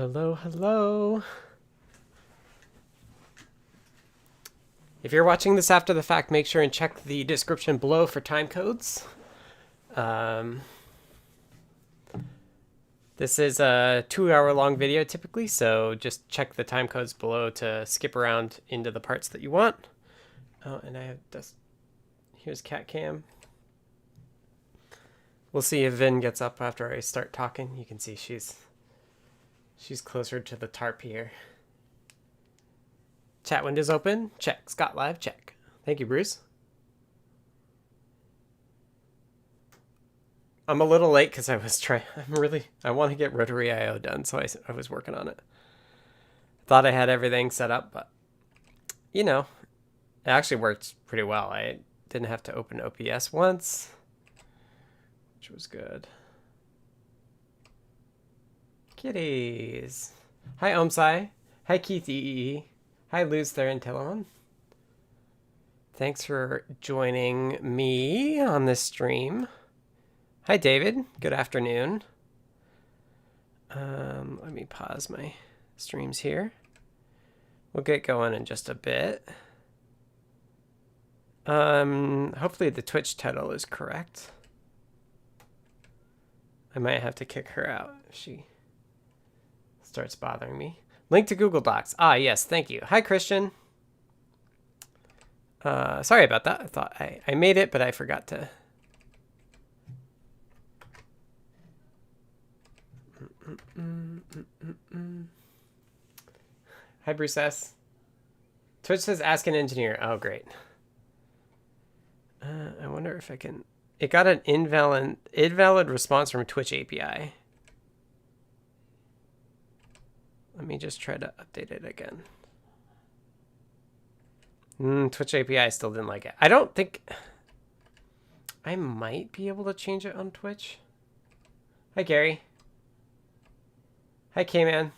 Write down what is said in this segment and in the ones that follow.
Hello, hello. If you're watching this after the fact, make sure and check the description below for time codes. This is a 2-hour long video typically, so just check the time codes below to skip around into the parts that you want. Oh, and I have this. Here's cat cam. We'll see if Vin gets up after I start talking. You can see she's closer to the tarp here. Chat windows open. Check. Scott live. Check. Thank you, Bruce. I'm a little late because I want to get rotaryio done, so I was working on it. Thought I had everything set up, but you know, it actually worked pretty well. I didn't have to open OBS once, which was good. Kitties. Hi, Omsai. Hi, Keith EE. Hi, Luz there and Telemon. Thanks for joining me on this stream. Hi, David. Good afternoon. Let me pause my streams here. We'll get going in just a bit. Hopefully the Twitch title is correct. I might have to kick her out if she starts bothering me. Link to Google Docs. Ah, yes, thank you. Hi, Christian. Sorry about that. I thought I made it, but I forgot to. Hi, Bruce S. Twitch says ask an engineer. Oh, great. I wonder if I can. It got an invalid response from Twitch API. Let me just try to update it again. Twitch API still didn't like it. I don't think. I might be able to change it on Twitch. Hi, Gary. Hi, K-Man.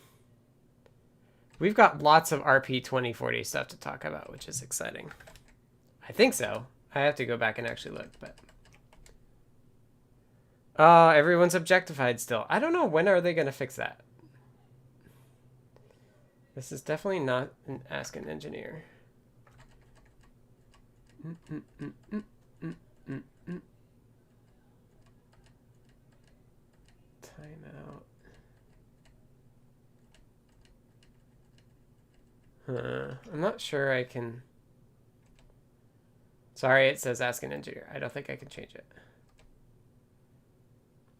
We've got lots of RP2040 stuff to talk about, which is exciting. I think so. I have to go back and actually look, but. Oh, everyone's objectified still. I don't know. When are they going to fix that? This is definitely not an ask an engineer. Timeout. I'm not sure I can. Sorry, it says ask an engineer. I don't think I can change it.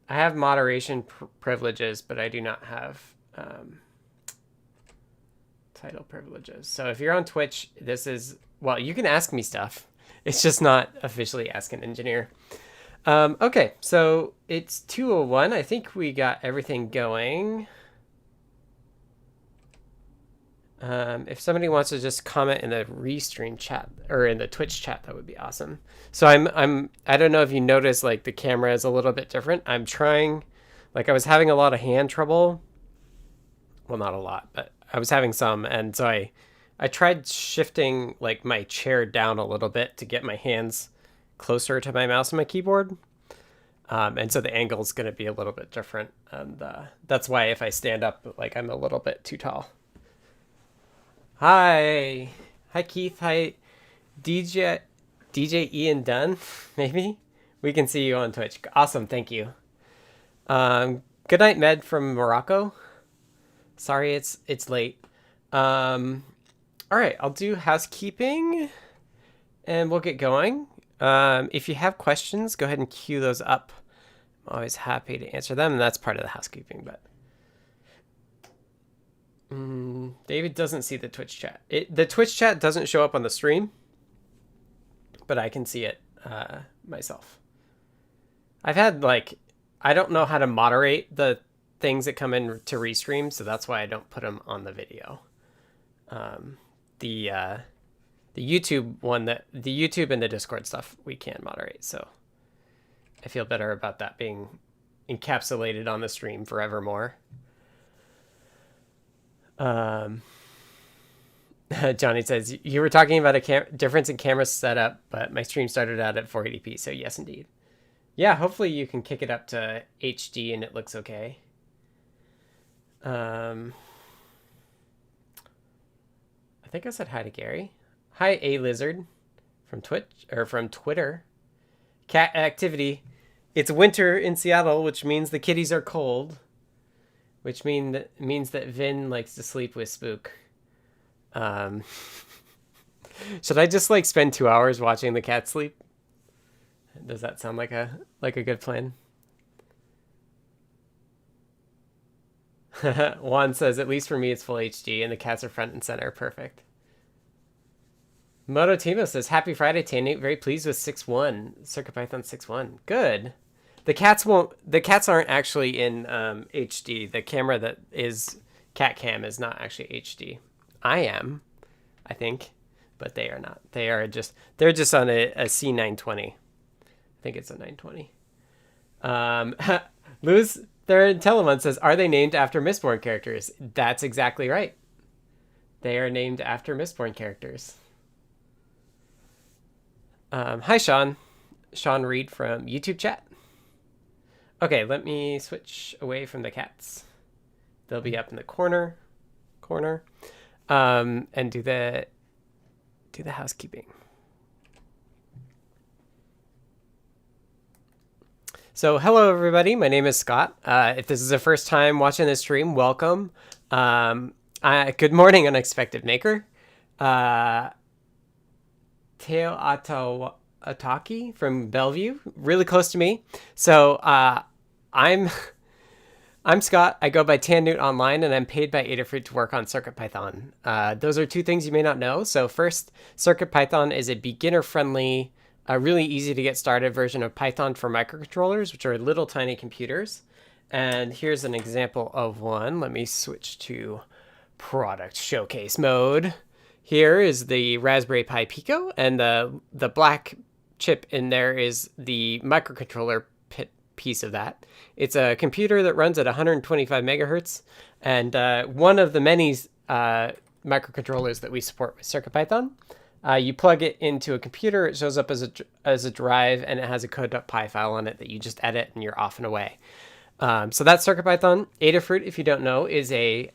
I have moderation privileges, but I do not have title privileges. So if you're on Twitch, this is, well, you can ask me stuff. It's just not officially ask an engineer. Okay, so it's 2:01. I think we got everything going. If somebody wants to just comment in the restream chat or in the Twitch chat, that would be awesome. So I don't know if you noticed, like the camera is a little bit different. I'm trying, like I was having a lot of hand trouble. Well, not a lot, but I was having some. And so I tried shifting like my chair down a little bit to get my hands closer to my mouse and my keyboard. And so the angle is going to be a little bit different. And that's why if I stand up, like I'm a little bit too tall. Hi Keith. Hi DJ Ian Dunn. Maybe we can see you on Twitch. Awesome, thank you. Good night, Med from Morocco. Sorry, it's late. All right, I'll do housekeeping, and we'll get going. If you have questions, go ahead and queue those up. I'm always happy to answer them, and that's part of the housekeeping. But David doesn't see the Twitch chat. The Twitch chat doesn't show up on the stream, but I can see it myself. I've had, like, I don't know how to moderate the things that come in to restream, so that's why I don't put them on the video. The YouTube one, the YouTube and the Discord stuff, we can moderate, so I feel better about that being encapsulated on the stream forevermore. Johnny says, you were talking about a difference in camera setup, but my stream started out at 480p, so yes, indeed. Yeah, hopefully you can kick it up to HD and it looks okay. I think I said hi to Gary. Hi, A Lizard from Twitch or from Twitter. Cat activity. It's winter in Seattle, which means the kitties are cold, which means that Vin likes to sleep with Spook. Should I just like spend 2 hours watching the cat sleep? Does that sound like a good plan? Juan says, at least for me, it's full HD and the cats are front and center. Perfect. Moto Timo says, happy Friday, Tanny. Very pleased with 6.1, CircuitPython 6.1. Good. The cats aren't actually in HD. The camera that is cat cam is not actually HD. I am, I think, but they are not. They're just on a C920. I think it's a 920. Luz there Telemon says, are they named after Mistborn characters? That's exactly right. They are named after Mistborn characters. Hi, Sean. Sean Reed from YouTube chat. Okay, let me switch away from the cats. They'll be up in the corner, and do the housekeeping. So, hello everybody. My name is Scott. If this is the first time watching this stream, welcome. Good morning, Unexpected Maker. Teo Ataki from Bellevue, really close to me. So I'm Scott. I go by Tannewt online, and I'm paid by Adafruit to work on CircuitPython. Those are two things you may not know. So first, CircuitPython is a beginner-friendly, really easy to get started version of Python for microcontrollers, which are little tiny computers. And here's an example of one. Let me switch to product showcase mode. Here is the Raspberry Pi Pico, and the black chip in there is the microcontroller piece of that. It's a computer that runs at 125 megahertz, and one of the many microcontrollers that we support with CircuitPython. You plug it into a computer, it shows up as a drive, and it has a code.py file on it that you just edit, and you're off and away. So that's CircuitPython. Adafruit, if you don't know, is a...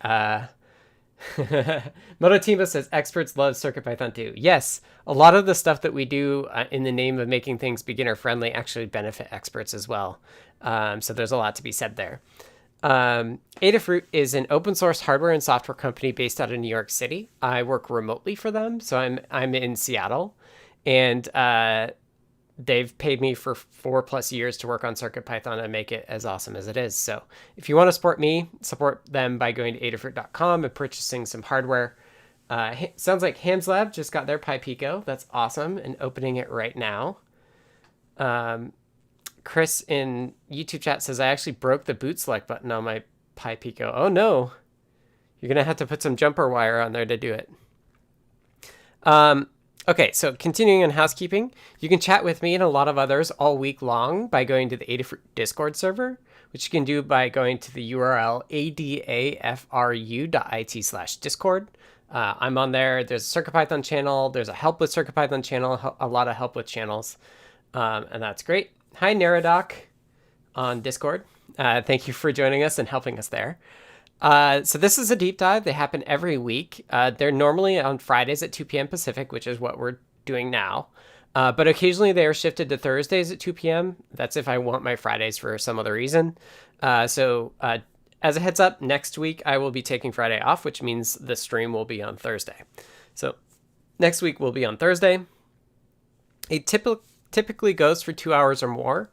Mototimbo says, experts love CircuitPython too. Yes, a lot of the stuff that we do in the name of making things beginner-friendly actually benefit experts as well. So there's a lot to be said there. Adafruit is an open source hardware and software company based out of New York City. I work remotely for them, so I'm in Seattle, and they've paid me for 4+ years to work on CircuitPython and make it as awesome as it is. So if you want to support me, support them by going to adafruit.com and purchasing some hardware. Sounds like Ham's Lab just got their Pi Pico. That's awesome, and opening it right now. Chris in YouTube chat says, I actually broke the boot select button on my Pi Pico. Oh no, you're going to have to put some jumper wire on there to do it. Okay, so continuing on housekeeping, you can chat with me and a lot of others all week long by going to the Adafruit Discord server, which you can do by going to the URL adafru.it/discord. I'm on there. There's a CircuitPython channel. There's a help with CircuitPython channel, a lot of help with channels, and that's great. Hi, Neradoc on Discord. Thank you for joining us and helping us there. So this is a deep dive. They happen every week. They're normally on Fridays at 2 p.m. Pacific, which is what we're doing now. But occasionally they are shifted to Thursdays at 2 p.m. That's if I want my Fridays for some other reason. So as a heads up, next week I will be taking Friday off, which means the stream will be on Thursday. So next week will be on Thursday. It typically goes for 2 hours or more.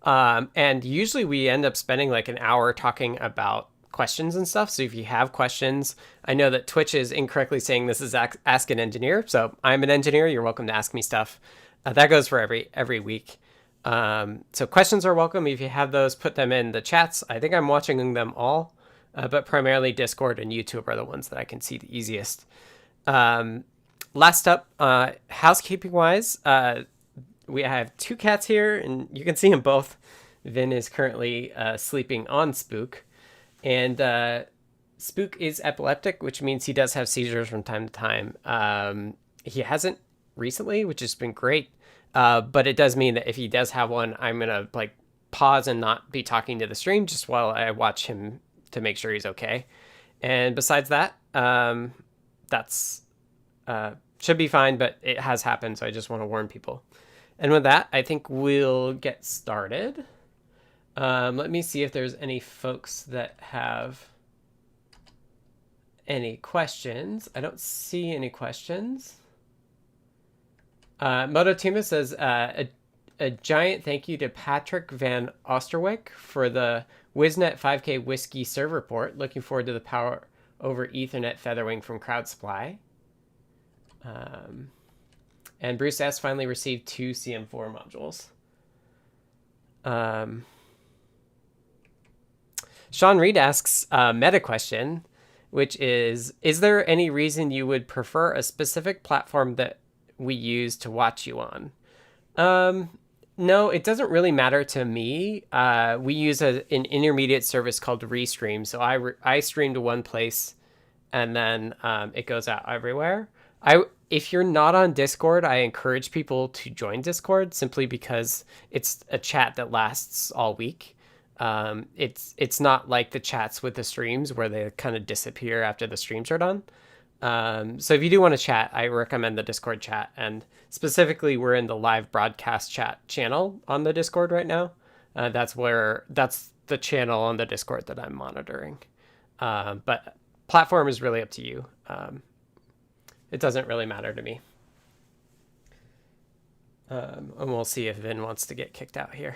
And usually we end up spending like an hour talking about questions and stuff. So if you have questions, I know that Twitch is incorrectly saying this is Ask an Engineer. So I'm an engineer. You're welcome to ask me stuff. That goes for every week. So questions are welcome. If you have those, put them in the chats. I think I'm watching them all, but primarily Discord and YouTube are the ones that I can see the easiest. Last up, housekeeping wise, we have 2 cats here, and you can see them both. Vin is currently sleeping on Spook. And Spook is epileptic, which means he does have seizures from time to time. He hasn't recently, which has been great. But it does mean that if he does have one, I'm going to pause and not be talking to the stream just while I watch him to make sure he's okay. And besides that, that's should be fine, but it has happened, so I just want to warn people. And with that, I think we'll get started. Let me see if there's any folks that have any questions. I don't see any questions. Mototuma says, a giant thank you to Patrick Van Osterwyk for the WizNet 5K Whiskey server port. Looking forward to the power over Ethernet featherwing from CrowdSupply. And Bruce S. finally received 2 CM4 modules. Sean Reed asks a meta question, which is there any reason you would prefer a specific platform that we use to watch you on? No, it doesn't really matter to me. We use an intermediate service called Restream. So I stream to one place and then it goes out everywhere. If you're not on Discord, I encourage people to join Discord simply because it's a chat that lasts all week. It's not like the chats with the streams where they kind of disappear after the streams are done. So if you do want to chat, I recommend the Discord chat. And specifically, we're in the live broadcast chat channel on the Discord right now. That's the channel on the Discord that I'm monitoring. But platform is really up to you. It doesn't really matter to me. And we'll see if Vin wants to get kicked out here.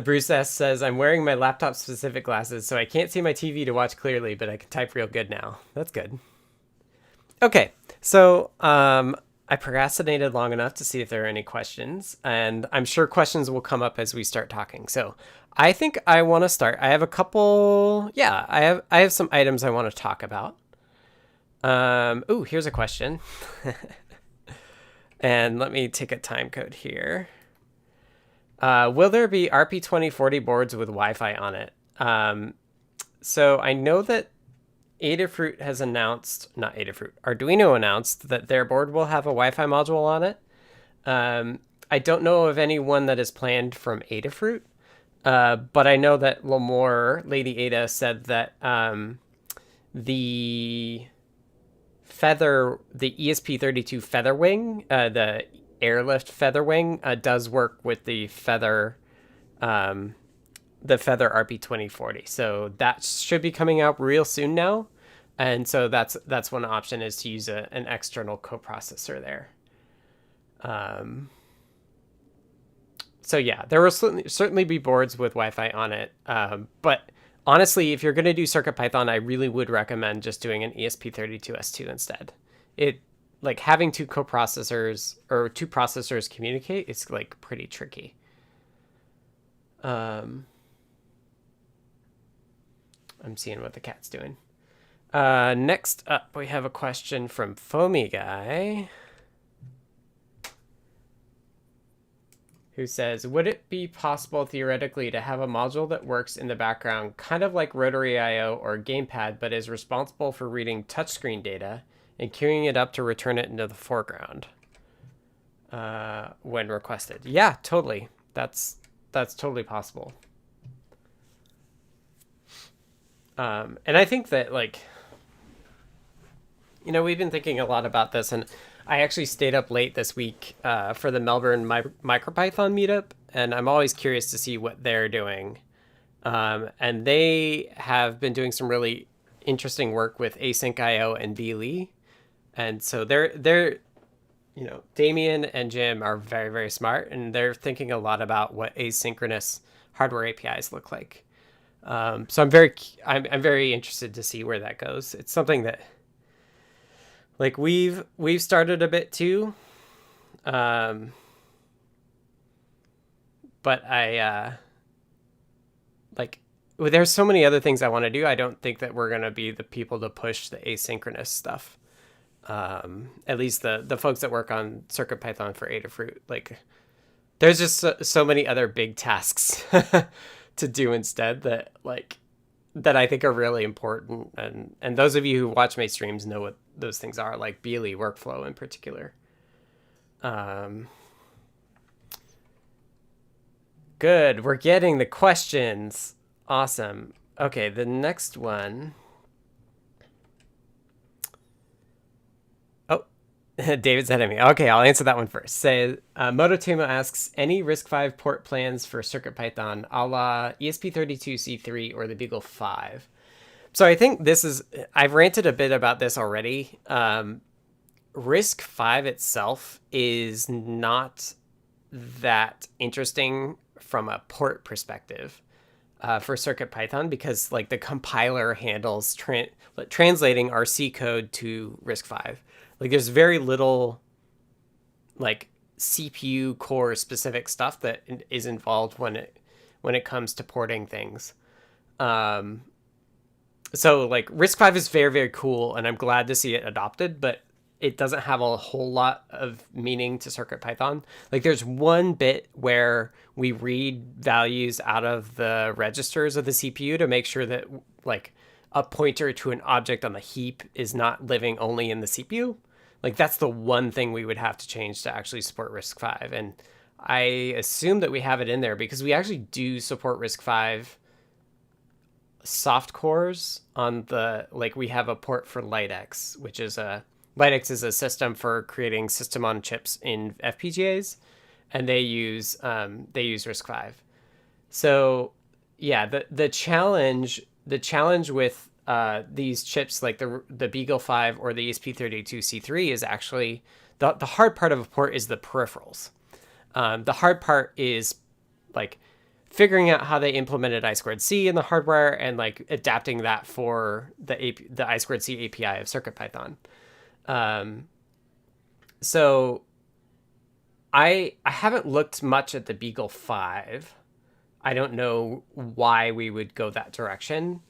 Bruce S. says, I'm wearing my laptop-specific glasses, so I can't see my TV to watch clearly, but I can type real good now. That's good. Okay, so I procrastinated long enough to see if there are any questions, and I'm sure questions will come up as we start talking. So I think I want to start. I have a couple... Yeah, I have some items I want to talk about. Ooh, here's a question. And let me take a time code here. Will there be RP2040 boards with Wi-Fi on it? So I know that Adafruit has announced, not Adafruit, Arduino announced that their board will have a Wi-Fi module on it. I don't know of anyone that is planned from Adafruit, but I know that Ladyada said that the ESP32 feather wing, the airlift feather wing, does work with the feather RP2040. So that should be coming out real soon now. And so that's one option, is to use an external coprocessor there. So yeah, there will certainly be boards with Wi-Fi on it. But honestly, if you're going to do CircuitPython, I really would recommend just doing an ESP32S2 instead. Like having two coprocessors or two processors communicate is like pretty tricky. I'm seeing what the cat's doing. Next up, we have a question from Foamy Guy, who says, would it be possible theoretically to have a module that works in the background, kind of like rotaryio or gamepad, but is responsible for reading touchscreen data and queuing it up to return it into the foreground when requested? Yeah, totally. That's totally possible. And I think that, like, we've been thinking a lot about this, and I actually stayed up late this week for the Melbourne micropython meetup, and I'm always curious to see what they're doing. And they have been doing some really interesting work with async IO and BeagleV. And so they're Damien and Jim are very, very smart, and they're thinking a lot about what asynchronous hardware APIs look like. So I'm very interested to see where that goes. It's something that, like, we've started a bit too, but there's so many other things I want to do. I don't think that we're gonna be the people to push the asynchronous stuff. At least the folks that work on CircuitPython for Adafruit, like, there's just so many other big tasks to do instead that I think are really important. And those of you who watch my streams know what those things are, like BeagleV workflow in particular. Good. We're getting the questions. Awesome. Okay, the next one. Oh, David's ahead of me. Okay, I'll answer that one first. Say, Mototimo asks, any RISC-V port plans for CircuitPython a la ESP32C3 or the BeagleV? So I think this is, I've ranted a bit about this already. RISC-V itself is not that interesting from a port perspective for CircuitPython, because like the compiler handles translating RC code to RISC-V. Like there's very little like CPU core specific stuff that is involved when it comes to porting things. So like RISC-V is very, very cool, and I'm glad to see it adopted, but it doesn't have a whole lot of meaning to CircuitPython. Like there's one bit where we read values out of the registers of the CPU to make sure that like a pointer to an object on the heap is not living only in the CPU. Like that's the one thing we would have to change to actually support RISC-V. And I assume that we have it in there because we actually do support RISC-V soft cores on the, like we have a port for LightX, which is LightX is a system for creating system on chips in FPGAs, and they use RISC-V. So yeah, the challenge with these chips like the BeagleV or the ESP32C3 is actually the hard part of a port is the peripherals. The hard part is like figuring out how they implemented I2C in the hardware and like adapting that for the I2C API of CircuitPython. So I haven't looked much at the BeagleV. I don't know why we would go that direction.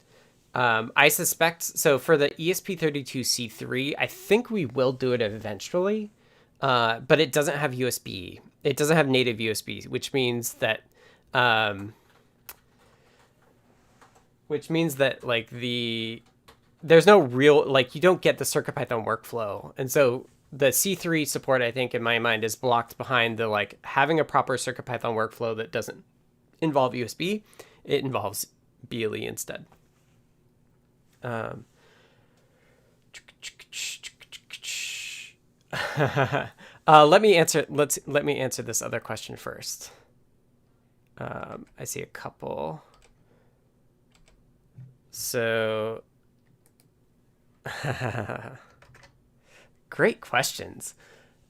I suspect, so for the ESP32C3, I think we will do it eventually, but it doesn't have USB. It doesn't have native USB, which means that like there's no real, like you don't get the CircuitPython workflow. And so the C3 support, I think in my mind, is blocked behind the like having a proper CircuitPython workflow that doesn't involve USB. It involves BeagleV instead. Let me answer this other question first. I see a couple. So great questions.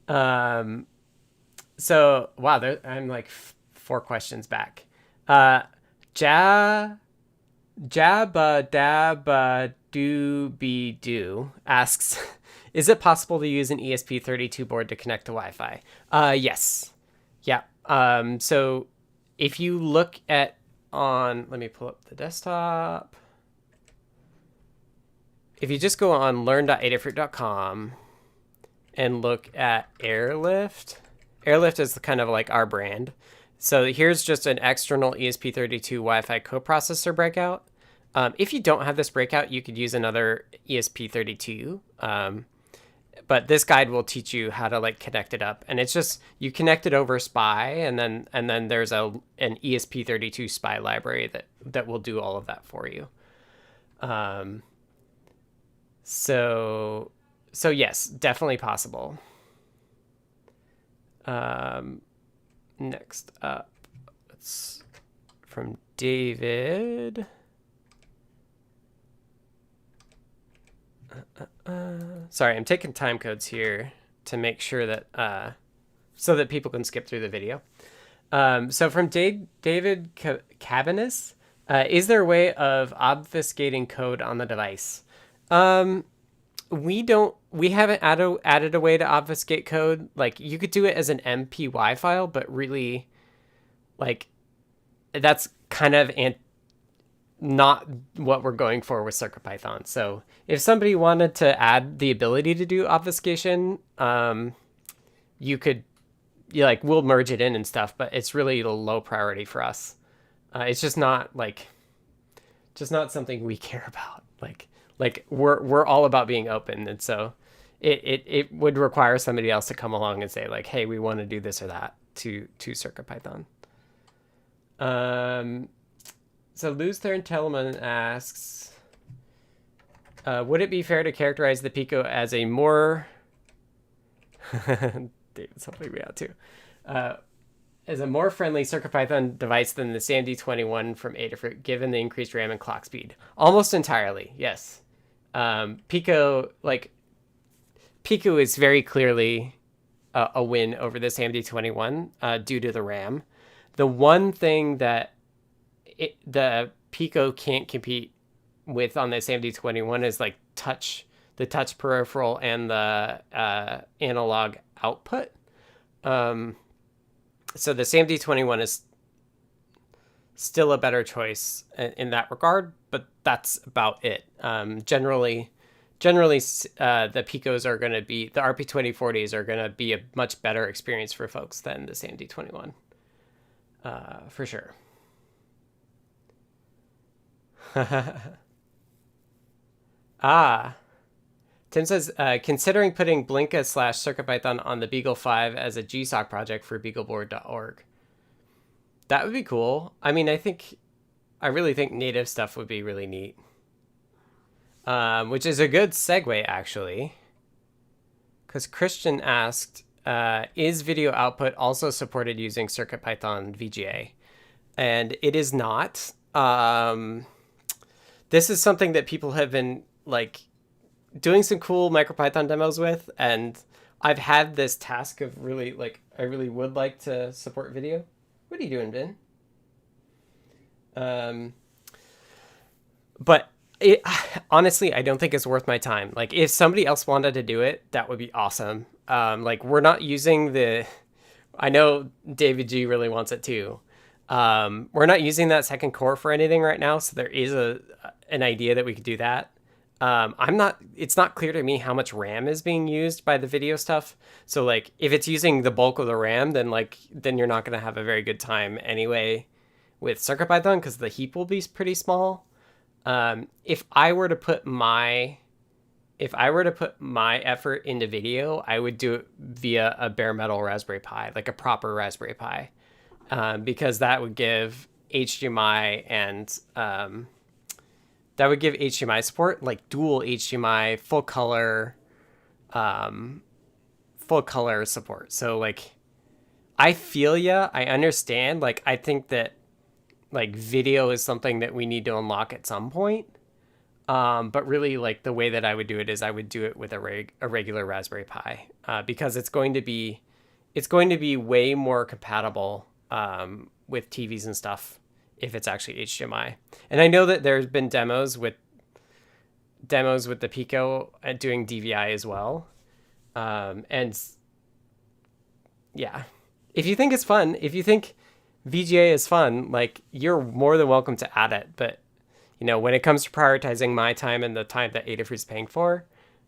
So wow, I'm like 4 questions back. Jabba Dabba Doobie asks, is it possible to use an ESP32 board to connect to Wi-Fi? Yes. Yeah. So if you look at let me pull up the desktop. If you just go on learn.adafruit.com and look at Airlift is kind of like our brand. So here's just an external ESP32 Wi-Fi coprocessor breakout. If you don't have this breakout, you could use another ESP32. But this guide will teach you how to like connect it up. And it's just, you connect it over SPI, and then there's an ESP32 SPI library that will do all of that for you. So yes, definitely possible. Next up, it's from David. Sorry, I'm taking time codes here to make sure that so that people can skip through the video. So from David Cabanis, is there a way of obfuscating code on the device? We haven't added a way to obfuscate code. Like you could do it as an MPY file, but really like that's kind of not what we're going for with CircuitPython. So if somebody wanted to add the ability to do obfuscation, you could, we'll merge it in and stuff, but it's really a low priority for us. It's just not something we care about. Like we're all about being open. And so it would require somebody else to come along and say like, hey, we want to do this or that to CircuitPython. So Luz Thurn Telemann asks, would it be fair to characterize the Pico as a more David's helping me out too. As a more friendly CircuitPython device than the SAMD21 from Adafruit, given the increased RAM and clock speed? Almost entirely, yes. Pico is very clearly a win over the SAMD21 due to the RAM. The one thing that the Pico can't compete with on the SAMD21 is like the touch peripheral and the analog output. So the SAMD21 is still a better choice in that regard, but that's about it. Generally, the Picos are going to be, the RP2040s are going to be a much better experience for folks than the SAMD21, for sure. Tim says, considering putting Blinka / CircuitPython on the BeagleV as a GSOC project for beagleboard.org. That would be cool. I mean, I really think native stuff would be really neat. Which is a good segue, actually. Because Christian asked, is video output also supported using CircuitPython VGA? And it is not. This is something that people have been, like, doing some cool MicroPython demos with, and I've had this task of really, like, I really would like to support video. What are you doing, Ben? But honestly, I don't think it's worth my time. Like, if somebody else wanted to do it, that would be awesome. Like, we're not using I know David G really wants it too. We're not using that second core for anything right now, so there is an idea that we could do that. It's not clear to me how much RAM is being used by the video stuff. So like, if it's using the bulk of the RAM, then you're not going to have a very good time anyway with CircuitPython, because the heap will be pretty small. If I were to put my effort into video, I would do it via a bare metal Raspberry Pi, like a proper Raspberry Pi, because that would give HDMI and, that would give HDMI support, like dual HDMI, full color support. So like, I feel ya, I understand. Like, I think that like video is something that we need to unlock at some point. But really, like, the way that I would do it is I would do it with a regular Raspberry Pi, because it's going to be way more compatible with TVs and stuff if it's actually HDMI. And I know that there's been demos with the Pico doing DVI as well. And yeah, if you think it's fun, if you think VGA is fun, like, you're more than welcome to add it. But, you know, when it comes to prioritizing my time and the time that Adafruit's paying for,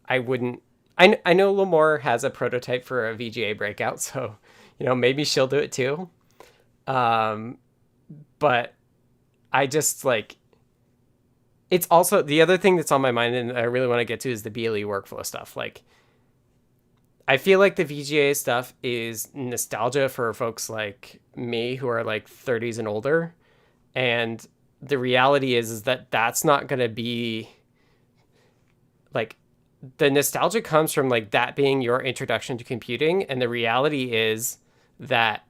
I wouldn't. I know Lamore has a prototype for a VGA breakout, so, you know, maybe she'll do it too. But I just, like, it's also the other thing that's on my mind and I really want to get to is the BLE workflow stuff. Like, I feel like the VGA stuff is nostalgia for folks like me who are like 30s and older. And the reality is that that's not going to be, like, the nostalgia comes from like that being your introduction to computing. And the reality is that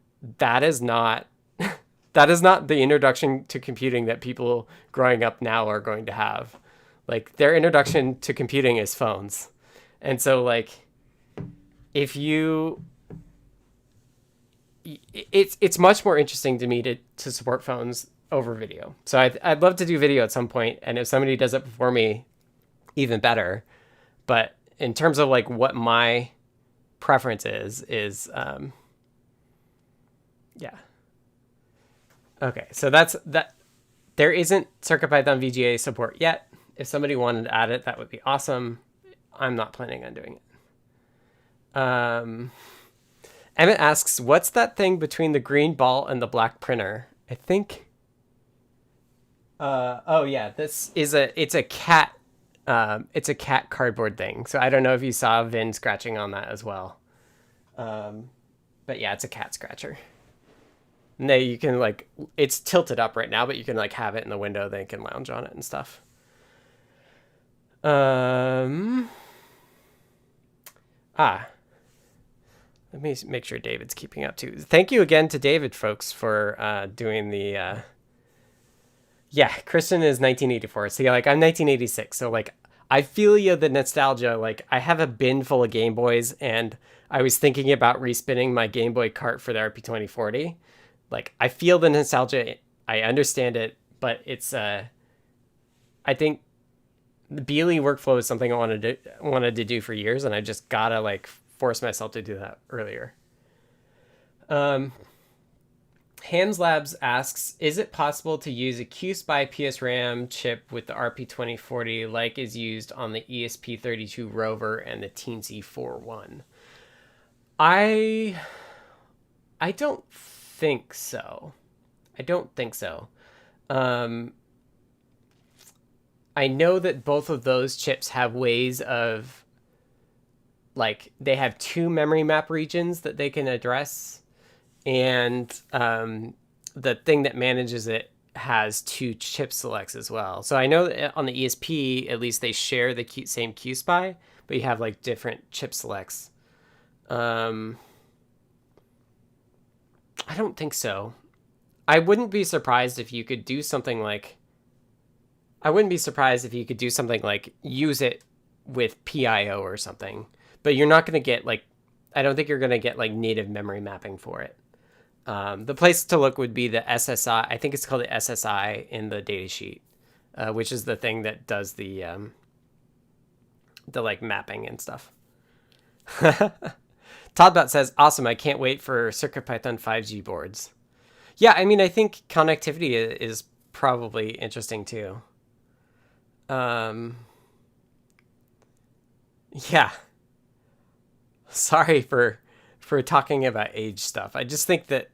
is not the introduction to computing that people growing up now are going to have. Like, their introduction to computing is phones. And so, like, it's much more interesting to me to support phones over video. So I'd love to do video at some point, and if somebody does it before me, even better. But in terms of like what my preference is yeah. Okay, so that's that. There isn't CircuitPython VGA support yet. If somebody wanted to add it, that would be awesome. I'm not planning on doing it. Emmett asks, what's that thing between the green ball and the black printer? I think. Oh yeah, it's a cat cardboard thing. So I don't know if you saw Vin scratching on that as well. But yeah, it's a cat scratcher. No, you can like, it's tilted up right now, but you can like have it in the window, then you can lounge on it and stuff. Let me make sure David's keeping up too. Thank you again to David, folks, for doing the. Yeah, Kristen is 1984. So yeah, like I'm 1986. So like I feel you the nostalgia. Like I have a bin full of Game Boys, and I was thinking about respinning my Game Boy cart for the RP2040. Like I feel the nostalgia. I understand it, but it's I think the BeagleV workflow is something I wanted to do for years, and I just gotta like force myself to do that earlier. Hams Labs asks, is it possible to use a QSPI PSRAM chip with the RP2040 like is used on the ESP32-WROVER and the Teensy 4.1? I don't think so. I don't think so. I know that both of those chips have ways of, like, they have two memory map regions that they can address, and the thing that manages it has two chip selects as well. So I know that on the ESP, at least they share the same QSPI, but you have like different chip selects. I don't think so. I wouldn't be surprised if you could do something like, use it with PIO or something, but you're not going to get like, I don't think you're going to get like native memory mapping for it. The place to look would be the SSI. I think it's called the SSI in the datasheet, which is the thing that does the like mapping and stuff. Toddbot says, awesome. I can't wait for CircuitPython 5G boards. Yeah, I mean, I think connectivity is probably interesting too. Yeah. Sorry for talking about age stuff. I just think that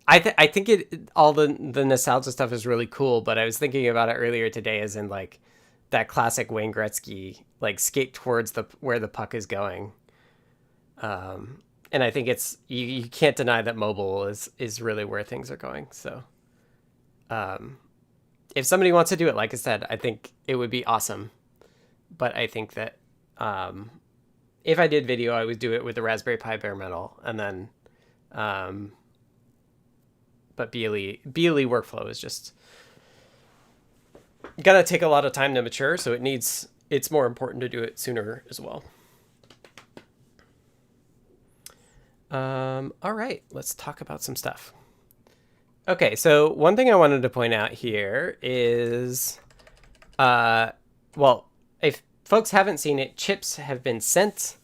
I think all the nostalgia stuff is really cool, but I was thinking about it earlier today as in like that classic Wayne Gretzky, like skate towards where the puck is going. And I think it's you can't deny that mobile is really where things are going. So if somebody wants to do it, like I said, I think it would be awesome. But I think that if I did video, I would do it with the Raspberry Pi bare metal, and then but BeagleV workflow is just gonna take a lot of time to mature, so it's more important to do it sooner as well. All right, let's talk about some stuff. Okay, so one thing I wanted to point out here is, well, if folks haven't seen it, chips have been sent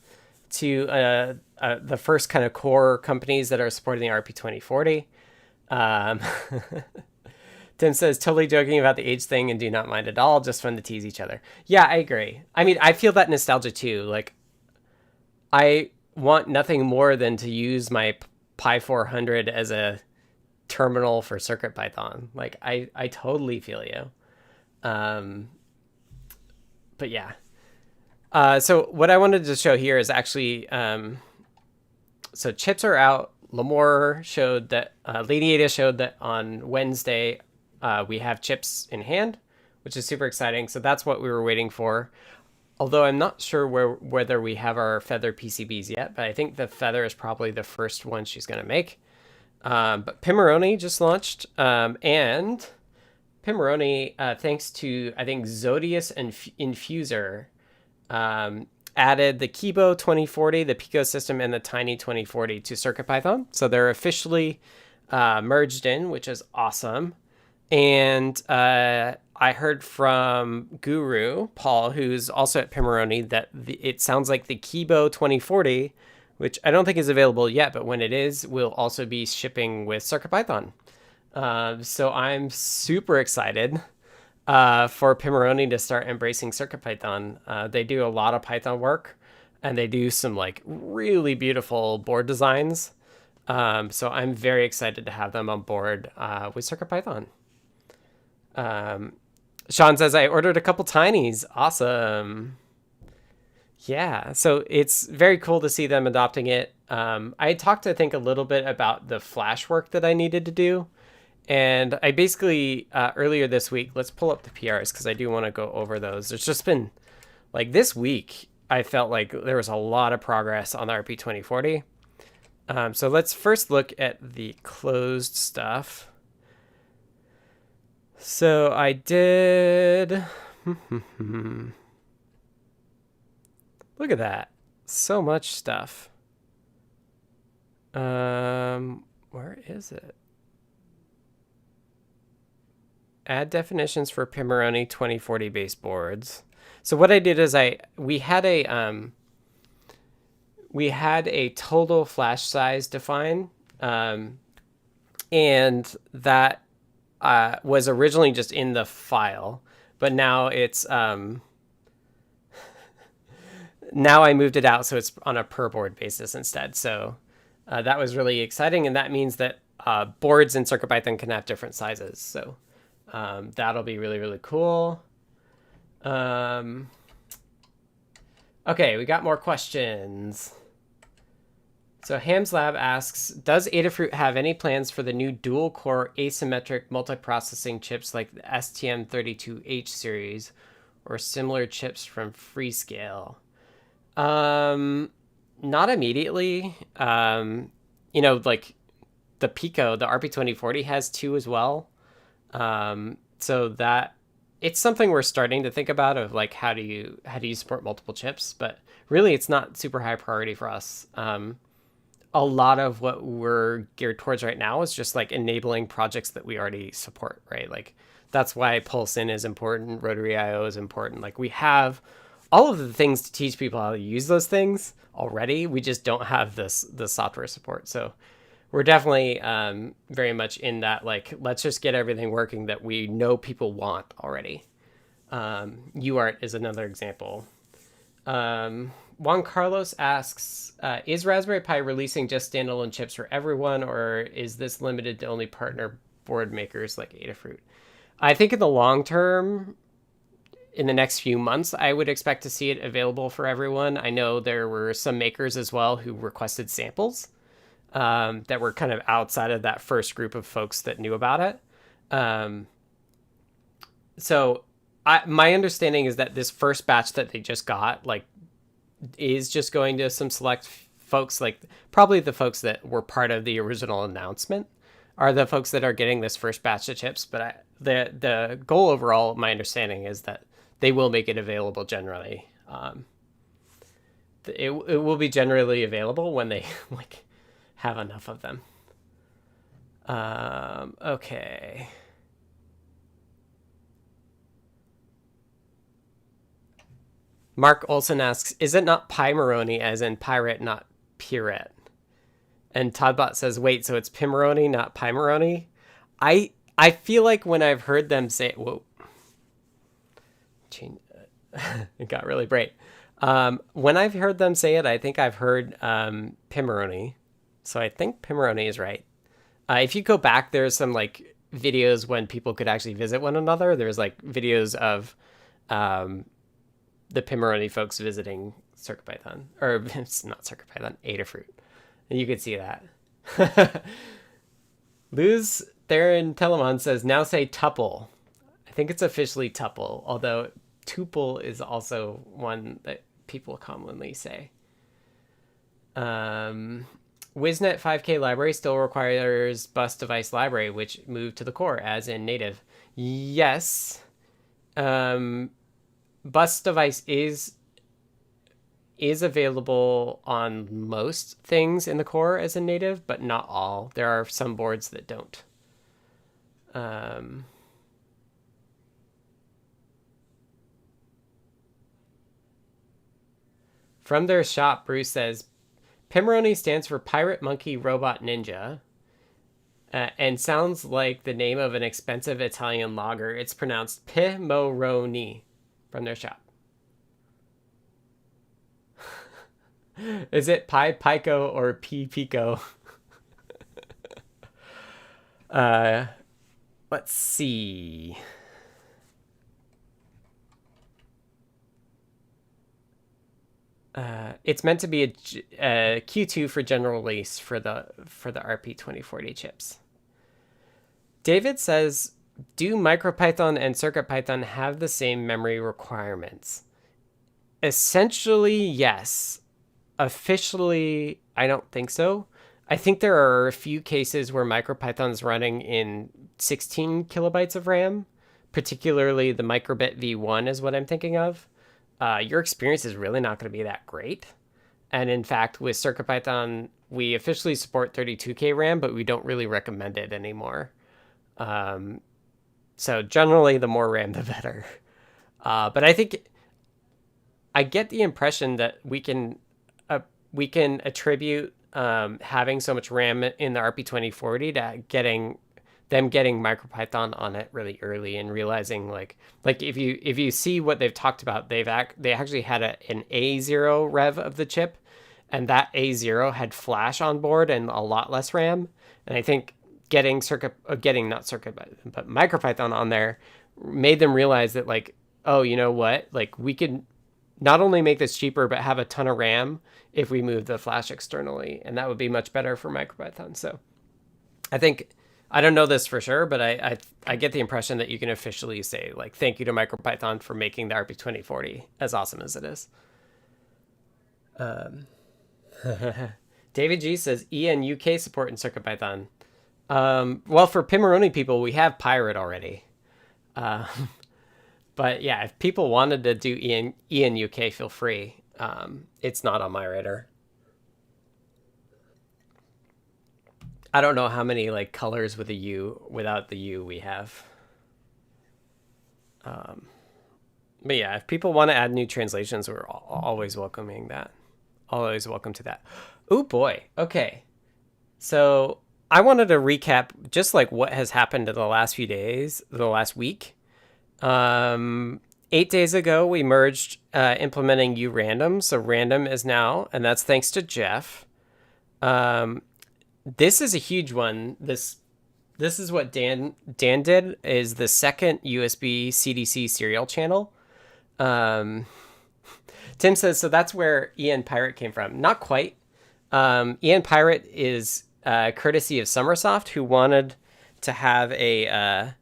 to the first kind of core companies that are supporting the RP2040. Tim says, totally joking about the age thing and do not mind at all. Just fun to tease each other. Yeah, I agree. I mean, I feel that nostalgia too. Like, I want nothing more than to use my Pi 400 as a terminal for CircuitPython. Like, I totally feel you. But yeah. So what I wanted to show here is actually, so chips are out. Lamore showed that, Ladyada showed that on Wednesday, we have chips in hand, which is super exciting. So that's what we were waiting for. Although I'm not sure whether we have our Feather PCBs yet, but I think the Feather is probably the first one she's going to make. But Pimoroni just launched, and Pimoroni, thanks to, I think, Zodius and Infuser, added the Kibo 2040, the Pico system, and the Tiny 2040 to CircuitPython. So they're officially merged in, which is awesome. And I heard from Guru, Paul, who's also at Pimoroni, that it sounds like the Kibo 2040, which I don't think is available yet, but when it is, will also be shipping with CircuitPython. So I'm super excited for Pimoroni to start embracing CircuitPython. They do a lot of Python work, and they do some like really beautiful board designs. So I'm very excited to have them on board with CircuitPython. Sean says, I ordered a couple Tinies. Awesome. Yeah, so it's very cool to see them adopting it. I talked, I think, a little bit about the flash work that I needed to do. And I basically, earlier this week, let's pull up the PRs because I do want to go over those. There's just been, like this week, I felt like there was a lot of progress on the RP2040. So let's first look at the closed stuff. So I did... Look at that. So much stuff. Where is it? Add definitions for Pimoroni 2040 baseboards. So what I did is we had a total flash size defined, and that was originally just in the file, but now it's now I moved it out, so it's on a per board basis instead. So that was really exciting, and that means that boards in CircuitPython can have different sizes. So that'll be really, really cool. Okay, we got more questions. So Ham's Lab asks, does Adafruit have any plans for the new dual-core asymmetric multiprocessing chips like the STM32H series or similar chips from Freescale? Not immediately. You know, like the Pico, the RP2040 has two as well. So that it's something we're starting to think about of like how do you support multiple chips, but really it's not super high priority for us. A lot of what we're geared towards right now is just like enabling projects that we already support, right? Like that's why Pulse-In is important, rotaryio is important. Like we have all of the things to teach people how to use those things already. We just don't have the software support. So we're definitely very much in that, like, let's just get everything working that we know people want already. UART is another example. Juan Carlos asks, is Raspberry Pi releasing just standalone chips for everyone, or is this limited to only partner board makers like Adafruit? I think in the long term, in the next few months, I would expect to see it available for everyone. I know there were some makers as well who requested samples that were kind of outside of that first group of folks that knew about it. So my understanding is that this first batch that they just got, like, is just going to some select folks, like probably the folks that were part of the original announcement are the folks that are getting this first batch of chips. But the goal overall, my understanding is that they will make it available generally. It will be generally available when they like have enough of them. Okay. Mark Olson asks, is it not Pimoroni as in pirate, not pirate? And Toddbot says, wait, so it's Pimoroni, not Pimoroni? I feel like when I've heard them say, whoa, it got really bright. When I've heard them say it, I think I've heard Pimoroni. So I think Pimoroni is right. If you go back, there's some like videos when people could actually visit one another. There's like videos of the Pimoroni folks visiting CircuitPython, or it's not CircuitPython, Adafruit. And you could see that. Luz Theron Telemon says, now say tuple. I think it's officially tuple, although tuple is also one that people commonly say. WizNet 5K library still requires bus device library, which moved to the core, as in native. Yes. Bus device is available on most things in the core as a native, but not all. There are some boards that don't. From their shop, Bruce says, Pimoroni stands for Pirate Monkey Robot Ninja, and sounds like the name of an expensive Italian lager. It's pronounced Pimoroni from their shop. Is it Pico or Pico? Let's see. It's meant to be a Q2 for general release for the RP2040 chips. David says, do MicroPython and CircuitPython have the same memory requirements? Essentially, yes. Officially, I don't think so. I think there are a few cases where MicroPython's running in 16 kilobytes of RAM, particularly the microbit V1 is what I'm thinking of. Your experience is really not going to be that great. And in fact, with CircuitPython, we officially support 32K RAM, but we don't really recommend it anymore. So generally, the more RAM, the better. But I get the impression that we can attribute having so much RAM in the RP2040 to getting MicroPython on it really early and realizing like if you see what they've talked about, they actually had an A0 rev of the chip, and that A0 had flash on board and a lot less RAM. And I think getting MicroPython on there made them realize that like, oh, you know what, like we could not only make this cheaper but have a ton of RAM if we move the flash externally, and that would be much better for MicroPython. So I think, I don't know this for sure, but I get the impression that you can officially say like thank you to MicroPython for making the RP2040 as awesome as it is. David G says EN UK support in CircuitPython. Well, for Pimoroni people, we have Pirate already. But yeah, if people wanted to do EN UK, feel free. It's not on my radar. I don't know how many like colors with a U without the U we have. But yeah, if people want to add new translations, we're always welcoming that. Always welcome to that. Oh boy. Okay. So I wanted to recap just like what has happened in the last few days, the last week. 8 days ago, we merged implementing urandom. So random is now, and that's thanks to Jeff. This is a huge one. This is what Dan did, is the second USB CDC serial channel. Tim says, so that's where EN Pirate came from. Not quite. EN Pirate is courtesy of Summersoft, who wanted to have a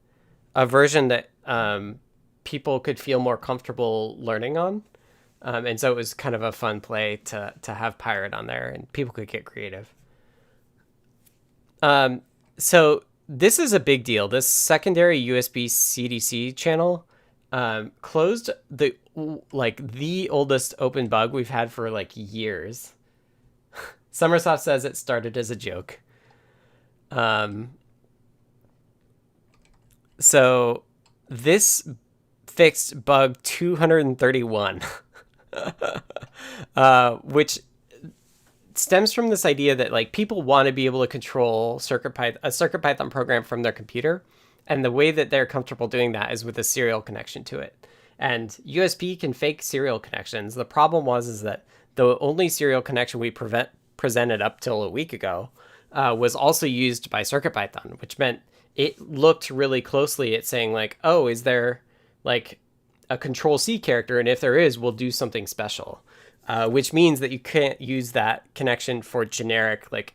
version that people could feel more comfortable learning on. And so it was kind of a fun play to have Pirate on there, and people could get creative. So this is a big deal. This secondary USB CDC channel closed the oldest open bug we've had for like years. Summersoft says it started as a joke. So this fixed bug 231, which stems from this idea that like people want to be able to control a CircuitPython program from their computer, and the way that they're comfortable doing that is with a serial connection to it. And USB can fake serial connections. The problem is that the only serial connection we presented up till a week ago was also used by CircuitPython, which meant it looked really closely at saying like, oh, is there like a control C character? And if there is, we'll do something special. Which means that you can't use that connection for generic, like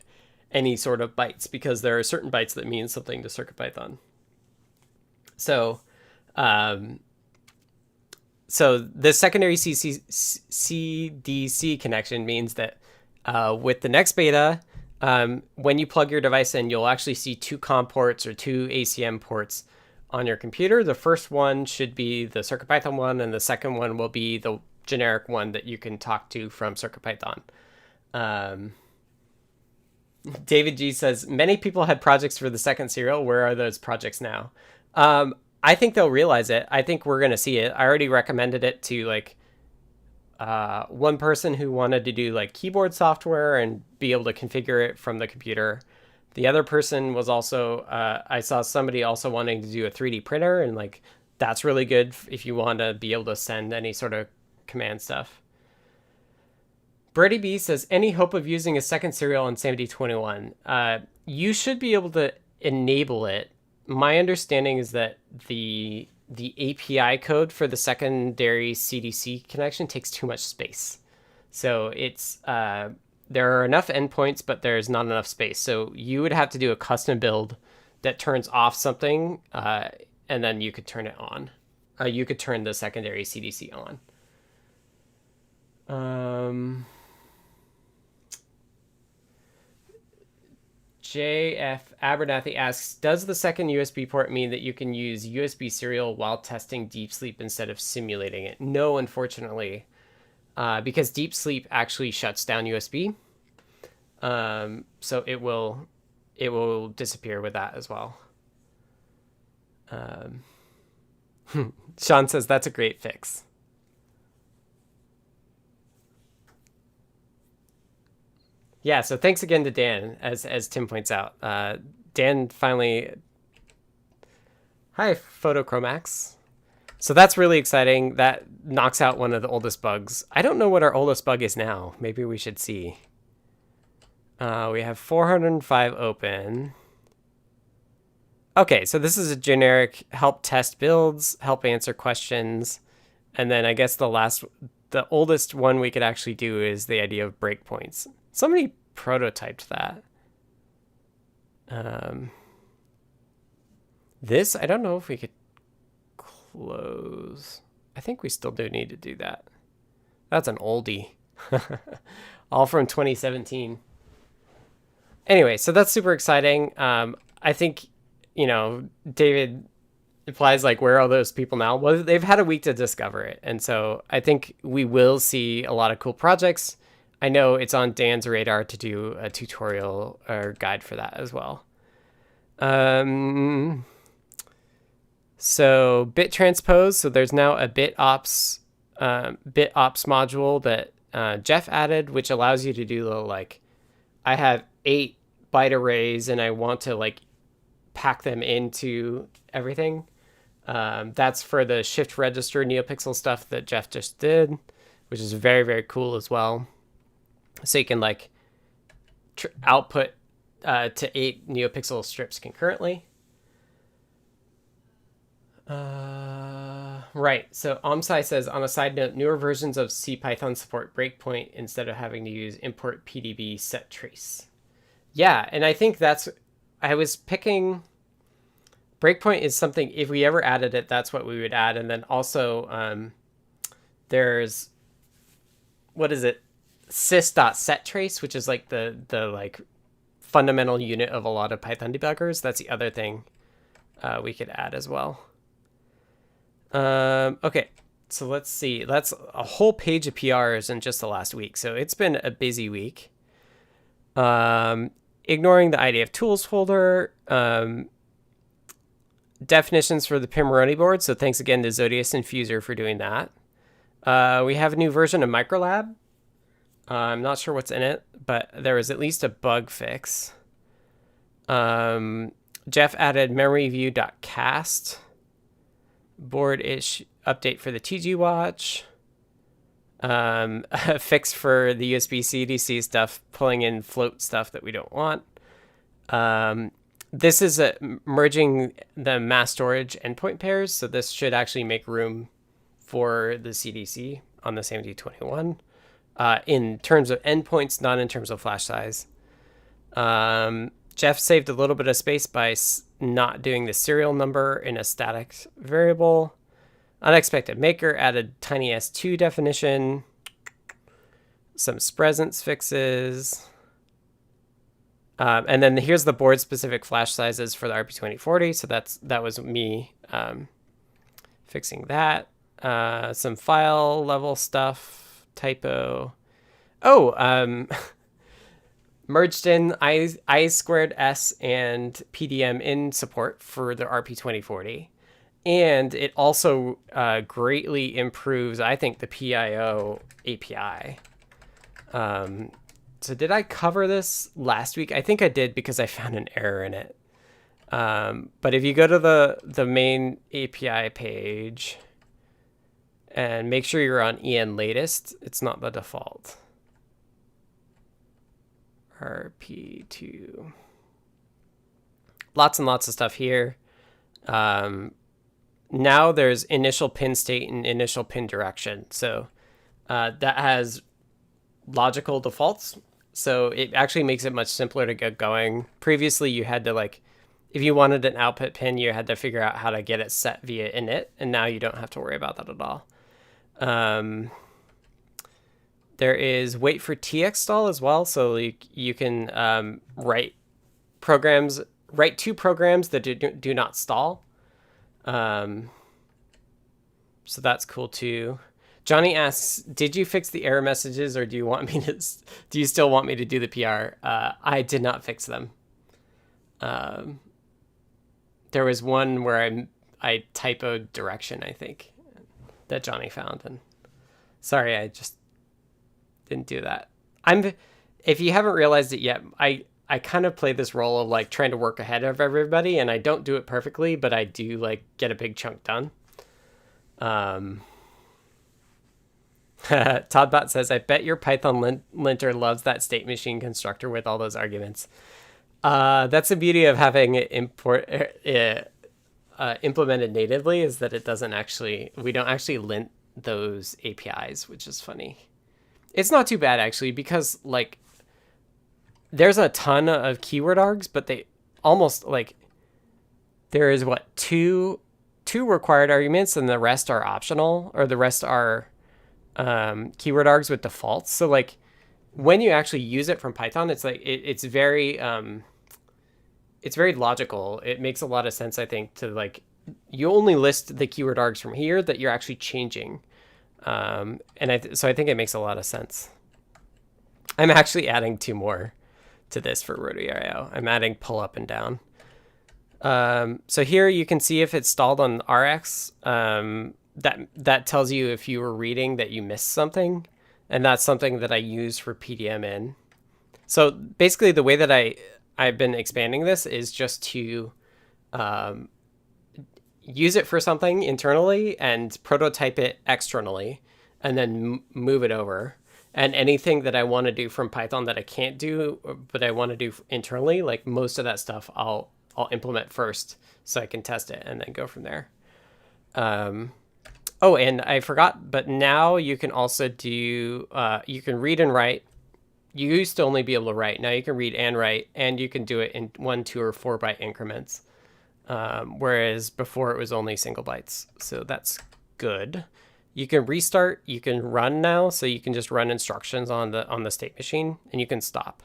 any sort of bytes, because there are certain bytes that mean something to CircuitPython. So, so the secondary CDC connection means that with the next beta, when you plug your device in, you'll actually see two COM ports or two ACM ports on your computer. The first one should be the CircuitPython one, and the second one will be the generic one that you can talk to from CircuitPython. David G says, many people had projects for the second serial. Where are those projects now? I think they'll realize it. I think we're going to see it. I already recommended it to like one person who wanted to do like keyboard software and be able to configure it from the computer. The other person was also, I saw somebody also wanting to do a 3D printer, and like that's really good if you want to be able to send any sort of command stuff. Brady B says, any hope of using a second serial on SAMD21? You should be able to enable it. My understanding is that the API code for the secondary CDC connection takes too much space. So it's there are enough endpoints, but there's not enough space. So you would have to do a custom build that turns off something, and then you could turn it on. You could turn the secondary CDC on. JF Abernathy asks, does the second USB port mean that you can use USB serial while testing deep sleep instead of simulating it? No, unfortunately, because deep sleep actually shuts down USB. So it will disappear with that as well. Sean says that's a great fix. Yeah, so thanks again to Dan, as Tim points out. Dan finally... Hi, Photochromax. So that's really exciting. That knocks out one of the oldest bugs. I don't know what our oldest bug is now. Maybe we should see. We have 405 open. Okay, so this is a generic help test builds, help answer questions. And then I guess the oldest one we could actually do is the idea of breakpoints. Somebody prototyped that. This, I don't know if we could close. I think we still do need to do that. That's an oldie. All from 2017. Anyway, so that's super exciting. I think, David implies like, where are those people now? Well, they've had a week to discover it. And so I think we will see a lot of cool projects. I know it's on Dan's radar to do a tutorial or guide for that as well. So bit transpose. So there's now a bit ops module that Jeff added, which allows you to do little, like, I have 8 byte arrays and I want to like pack them into everything. That's for the shift register NeoPixel stuff that Jeff just did, which is very, very cool as well. So you can like output to 8 NeoPixel strips concurrently. Right. So Omsai says, on a side note, newer versions of CPython support breakpoint instead of having to use import PDB set trace. Yeah, and I think I was picking breakpoint is something, if we ever added it, that's what we would add. And then also there's, what is it? sys.setTrace, which is like the like fundamental unit of a lot of Python debuggers. That's the other thing we could add as well. Okay, so let's see. That's a whole page of PRs in just the last week. So it's been a busy week. Ignoring the IDF tools folder, definitions for the Pimoroni board. So thanks again to Zodius Infuser for doing that. We have a new version of Microlab. I'm not sure what's in it, but there was at least a bug fix. Jeff added memoryview.cast. Board ish update for the TG watch. A fix for the USB CDC stuff, pulling in float stuff that we don't want. This is merging the mass storage endpoint pairs, so this should actually make room for the CDC on the SAMD21 in terms of endpoints, not in terms of flash size. Jeff saved a little bit of space by not doing the serial number in a static variable. Unexpected Maker added tiny S2 definition. Some presence fixes. And then here's the board specific flash sizes for the RP2040. So that was me fixing that. Some file level stuff, typo. Oh, merged in I squared S and PDM in support for the RP2040. And it also greatly improves, I think, the PIO API. So did I cover this last week? I think I did because I found an error in it. But if you go to the main API page and make sure you're on EN latest, it's not the default. RP2. Lots and lots of stuff here. Now there's initial pin state and initial pin direction. So that has logical defaults. So it actually makes it much simpler to get going. Previously, you had to like, if you wanted an output pin, you had to figure out how to get it set via init, and now you don't have to worry about that at all. There is wait for txstall as well, so you can write two programs that do not stall. So that's cool too. Johnny asks, did you fix the error messages, or do you still want me to do the PR? I did not fix them. There was one where I typoed direction, I think, that Johnny found, and sorry, I just didn't do that. If you haven't realized it yet, I kind of play this role of like trying to work ahead of everybody, and I don't do it perfectly, but I do like get a big chunk done. Toddbot says, I bet your Python linter loves that state machine constructor with all those arguments. That's the beauty of having it implemented natively, is that it doesn't actually, we don't actually lint those APIs, which is funny. It's not too bad actually, because like there's a ton of keyword args, but they almost like, there is what, two required arguments and the rest are optional, or the rest are keyword args with defaults. So like when you actually use it from Python, it's like it's very logical. It makes a lot of sense, I think, to like, you only list the keyword args from here that you're actually changing. So I think it makes a lot of sense. I'm actually adding 2 more to this for rotaryio. I'm adding pull up and down. So here you can see if it's stalled on RX. That tells you if you were reading that you missed something, and that's something that I use for PDM in. So basically the way that I've been expanding this is just to use it for something internally and prototype it externally, and then move it over. And anything that I want to do from Python that I can't do, but I want to do internally, like most of that stuff I'll implement first so I can test it and then go from there. Oh, and I forgot, but now you can also do, you can read and write. You used to only be able to write. Now you can read and write, and you can do it in 1, 2, or 4 byte increments. Whereas before it was only single bytes. So that's good. You can restart, you can run now. So you can just run instructions on the state machine, and you can stop.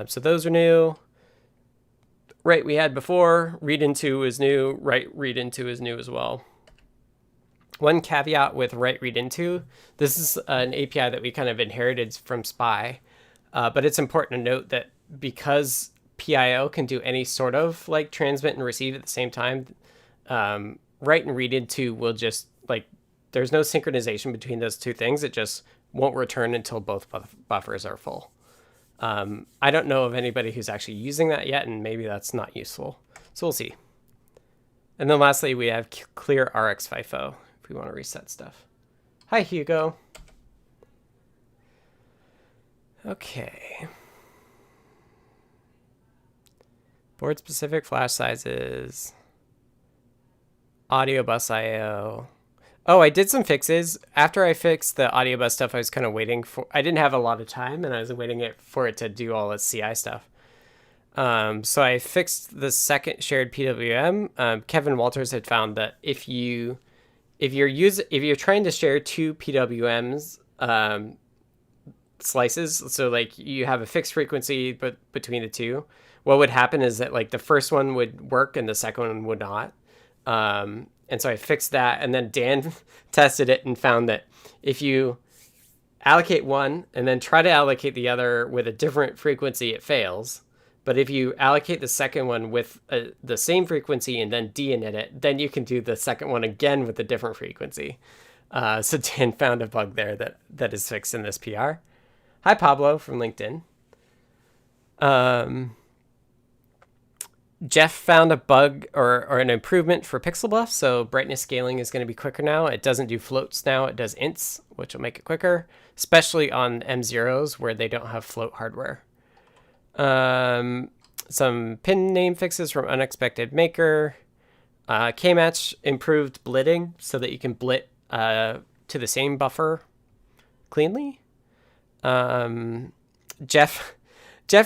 So those are new. Write we had before, read into is new, write read into is new as well. One caveat with write read into, this is an API that we kind of inherited from SPI, but it's important to note that because PIO can do any sort of like transmit and receive at the same time, write and read into will just like, there's no synchronization between those two things. It just won't return until both buffers are full. I don't know of anybody who's actually using that yet, and maybe that's not useful. So we'll see. And then lastly, we have clear RX FIFO if we want to reset stuff. Hi, Hugo. Okay. Board specific flash sizes. Audio bus IO. Oh, I did some fixes. After I fixed the audio bus stuff, I was kind of waiting for, I didn't have a lot of time, and I was waiting for it to do all its CI stuff. So I fixed the second shared PWM. Kevin Walters had found that if you're trying to share 2 PWMs slices, so like you have a fixed frequency but between the two, what would happen is that like the first one would work and the second one would not. And so I fixed that, and then Dan tested it and found that if you allocate one and then try to allocate the other with a different frequency, it fails. But if you allocate the second one with the same frequency and then de-init it, then you can do the second one again with a different frequency. So Dan found a bug there that is fixed in this PR. Hi, Pablo from LinkedIn. Jeff found a bug or an improvement for pixel buff, so brightness scaling is going to be quicker now. It doesn't do floats now, it does ints, which will make it quicker, especially on M0s where they don't have float hardware. Some pin name fixes from Unexpected Maker. K-Match improved blitting so that you can blit to the same buffer cleanly. Jeff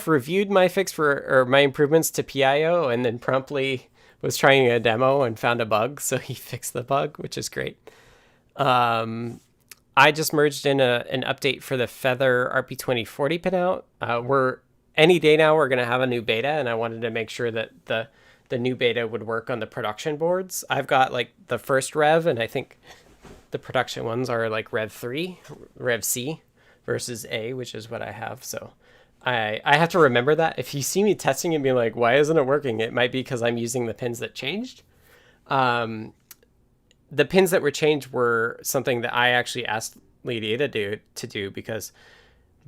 reviewed my fix or my improvements to PIO and then promptly was trying a demo and found a bug, so he fixed the bug, which is great. I just merged in an update for the Feather RP2040 pinout. We're any day now we're going to have a new beta, and I wanted to make sure that the new beta would work on the production boards. I've got like the first rev, and I think the production ones are like rev 3, rev C versus A, which is what I have. So I have to remember that. If you see me testing and being like, why isn't it working? It might be because I'm using the pins that changed. The pins that were changed were something that I actually asked Ladyada to do because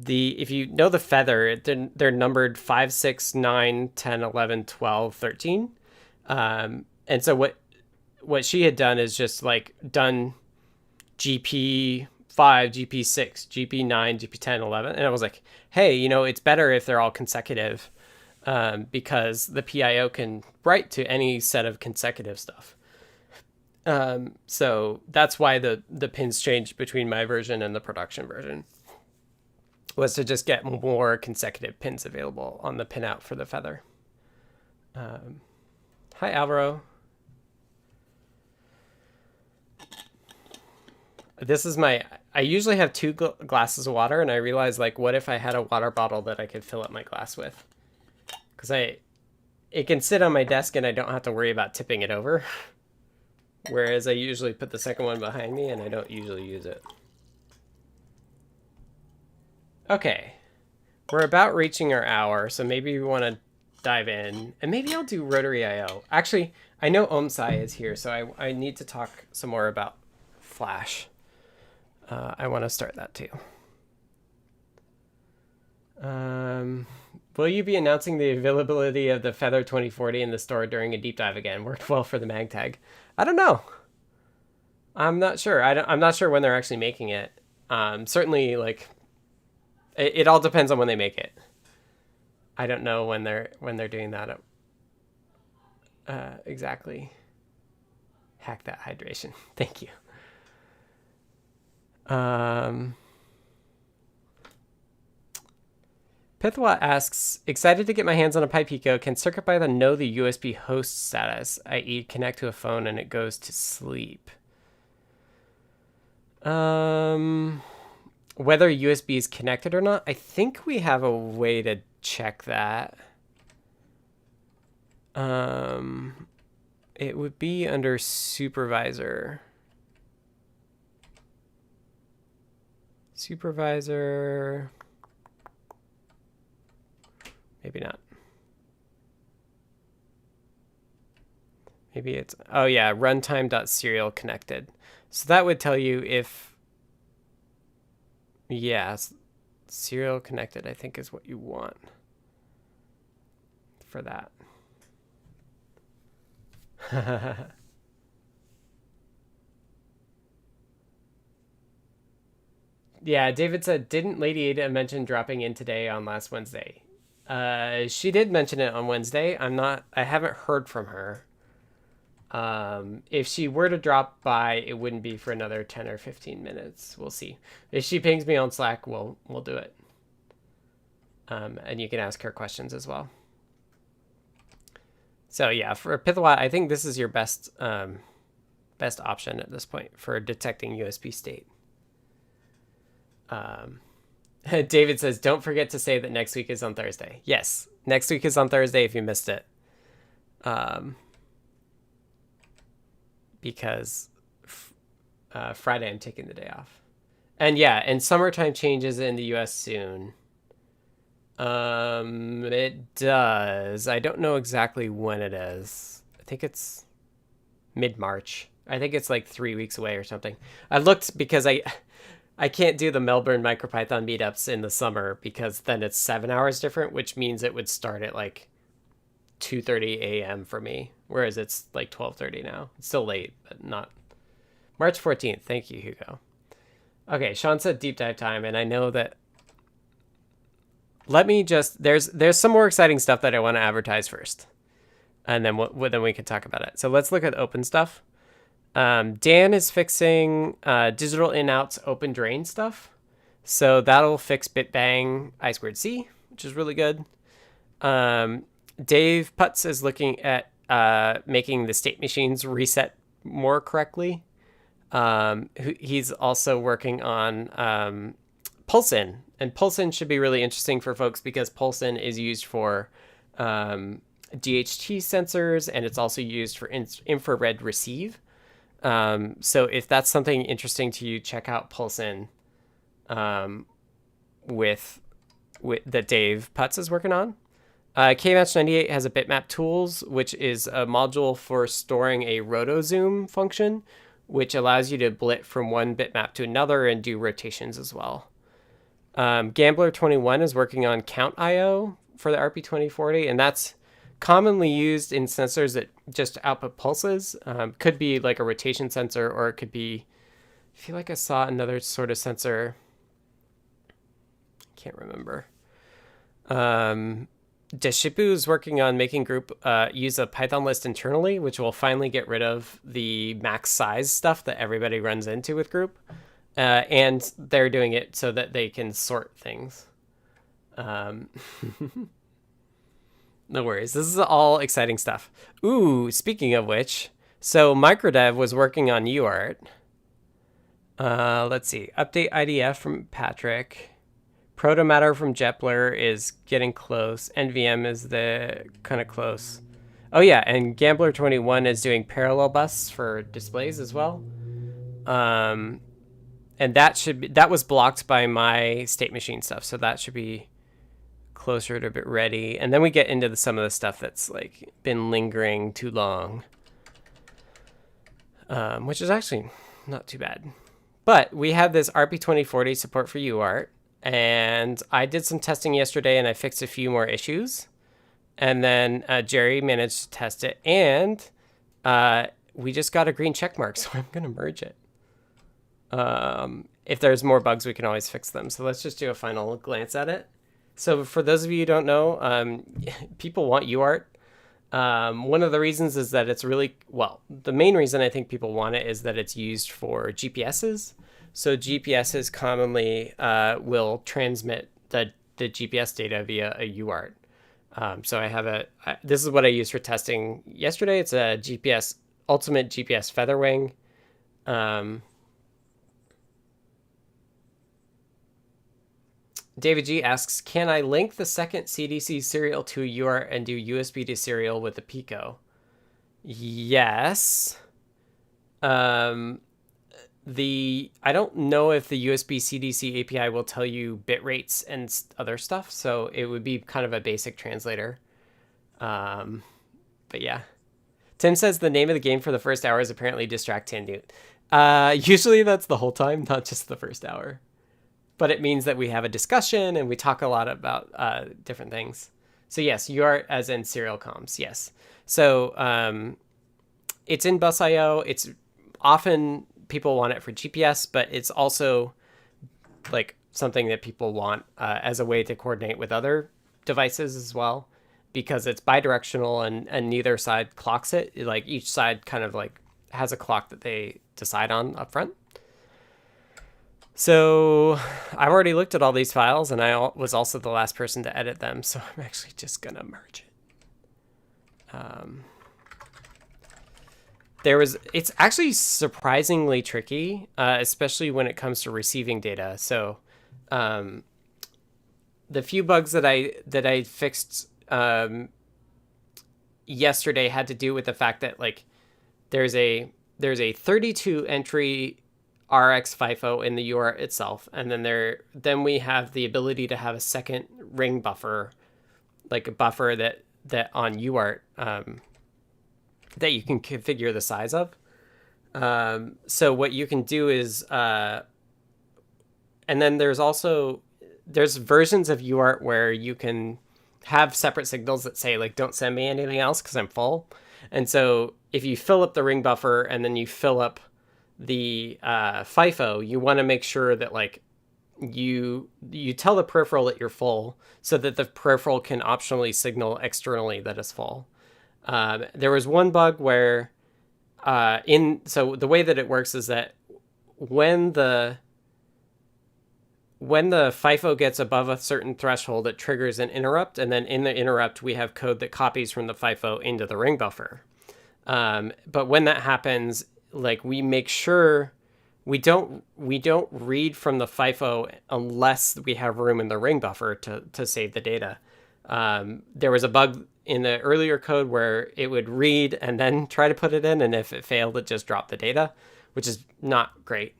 if you know the Feather, they're numbered 5, 6, 9, 10, 11, 12, 13. And so what she had done is just like done GP5, GP6, GP9, GP10, 11. And I was like, hey, it's better if they're all consecutive because the PIO can write to any set of consecutive stuff. So that's why the pins changed between my version and the production version, was to just get more consecutive pins available on the pinout for the Feather. Hi, Alvaro. This is I usually have 2 glasses of water, and I realized, like, what if I had a water bottle that I could fill up my glass with? Because it can sit on my desk and I don't have to worry about tipping it over. Whereas I usually put the second one behind me and I don't usually use it. Okay. We're about reaching our hour, so maybe we want to dive in. And maybe I'll do rotaryio. Actually, I know OMSI is here, so I need to talk some more about Flash. I want to start that too. Will you be announcing the availability of the Feather 2040 in the store during a deep dive again? Worked well for the mag tag. I don't know. I'm not sure. I'm not sure when they're actually making it. Certainly, like, it all depends on when they make it. I don't know when they're doing that. Exactly. Hack that hydration. Thank you. Pithwa asks, excited to get my hands on a Pico. Can CircuitPython know the USB host status, i.e. connect to a phone and it goes to sleep? Whether USB is connected or not, I think we have a way to check that. It would be under supervisor. Supervisor. Maybe not. Maybe it's, oh yeah, runtime.serial connected. So that would tell you if, yeah, serial connected, I think is what you want for that. Yeah, David said, didn't Ladyada mention dropping in today on last Wednesday? She did mention it on Wednesday. I haven't heard from her. If she were to drop by, it wouldn't be for another 10 or 15 minutes. We'll see. If she pings me on Slack, we'll do it. And you can ask her questions as well. So yeah, for Pithwa, I think this is your best option at this point for detecting USB state. David says, don't forget to say that next week is on Thursday. Yes, next week is on Thursday if you missed it. Because Friday I'm taking the day off. And yeah, and summertime changes in the US soon. It does. I don't know exactly when it is. I think it's mid-March. I think it's like 3 weeks away or something. I looked because I can't do the Melbourne MicroPython meetups in the summer because then it's 7 hours different, which means it would start at like 2:30 a.m. for me, whereas it's like 12:30 now. It's still late, but not. March 14th. Thank you, Hugo. Okay, Sean said deep dive time, and I know that. Let me just, there's some more exciting stuff that I want to advertise first, and then then we can talk about it. So let's look at open stuff. Dan is fixing digital in-outs open drain stuff. So that'll fix bitbang I2C, which is really good. Dave Putz is looking at making the state machines reset more correctly. He's also working on pulse-in, and pulse-in should be really interesting for folks because pulse-in is used for DHT sensors, and it's also used for infrared receive. So if that's something interesting to you, check out pulse-in with that Dave Putz is working on. KMatch98 has a bitmap tools, which is a module for storing a rotozoom function, which allows you to blit from one bitmap to another and do rotations as well. Gambler21 is working on count IO for the RP2040, and that's commonly used in sensors that just output pulses. Could be like a rotation sensor, or it could be, I feel like I saw another sort of sensor. Can't remember. Deshipu is working on making group use a Python list internally, which will finally get rid of the max size stuff that everybody runs into with group. And they're doing it so that they can sort things. No worries. This is all exciting stuff. Ooh, speaking of which, so Microdev was working on UART. Let's see. Update IDF from Patrick. Protomatter from Jepler is getting close. NVM is the kind of close. Oh yeah, and Gambler21 is doing parallel bus for displays as well. And that was blocked by my state machine stuff, so that should be closer to be ready. And then we get into some of the stuff that's like been lingering too long, which is actually not too bad. But we have this RP2040 support for UART, and I did some testing yesterday and I fixed a few more issues. And then Jerry managed to test it, and we just got a green check mark, so I'm going to merge it. If there's more bugs, we can always fix them. So let's just do a final glance at it. So for those of you who don't know, people want UART. One of the reasons is that it's really, well, the main reason I think people want it is that it's used for GPSs. So GPSs commonly will transmit the GPS data via a UART. So I have this is what I used for testing yesterday. It's a GPS, ultimate GPS featherwing. David G asks, can I link the second CDC serial to a UART and do USB to serial with the Pico? Yes. I don't know if the USB CDC API will tell you bit rates and other stuff, so it would be kind of a basic translator. But yeah. Tim says the name of the game for the first hour is apparently Distract Tandut. Usually that's the whole time, not just the first hour. But it means that we have a discussion and we talk a lot about different things. So yes, UART as in serial comms, yes. So it's in bus.io. It's often people want it for GPS, but it's also like something that people want as a way to coordinate with other devices as well, because it's bidirectional and neither side clocks it. Like each side kind of like has a clock that they decide on up front. So I've already looked at all these files, and I was also the last person to edit them, so I'm actually just going to merge it. It's actually surprisingly tricky, especially when it comes to receiving data. So the few bugs that I fixed yesterday had to do with the fact that like there's a 32 entry RX FIFO in the UART itself, and then we have the ability to have a second ring buffer, like a buffer that on UART that you can configure the size of. So what you can do is, and then there's versions of UART where you can have separate signals that say like don't send me anything else because I'm full. And so if you fill up the ring buffer and then you fill up the FIFO, you want to make sure that like you tell the peripheral that you're full so that the peripheral can optionally signal externally that it's full. There was one bug where so the way that it works is that when the when the FIFO gets above a certain threshold, it triggers an interrupt, and then in the interrupt, we have code that copies from the FIFO into the ring buffer. But when that happens, like we make sure we don't read from the FIFO unless we have room in the ring buffer to save the data. There was a bug in the earlier code where it would read and then try to put it in, and if it failed, it just dropped the data, which is not great.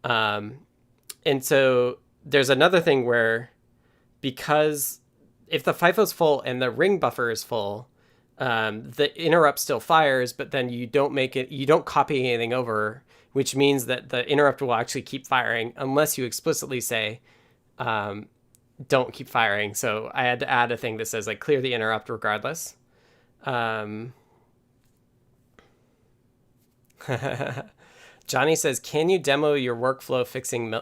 And so there's another thing where, because if the FIFO is full and the ring buffer is full, the interrupt still fires, but then you don't copy anything over, which means that the interrupt will actually keep firing unless you explicitly say, don't keep firing. So I had to add a thing that says like clear the interrupt regardless. Johnny says, can you demo your workflow fixing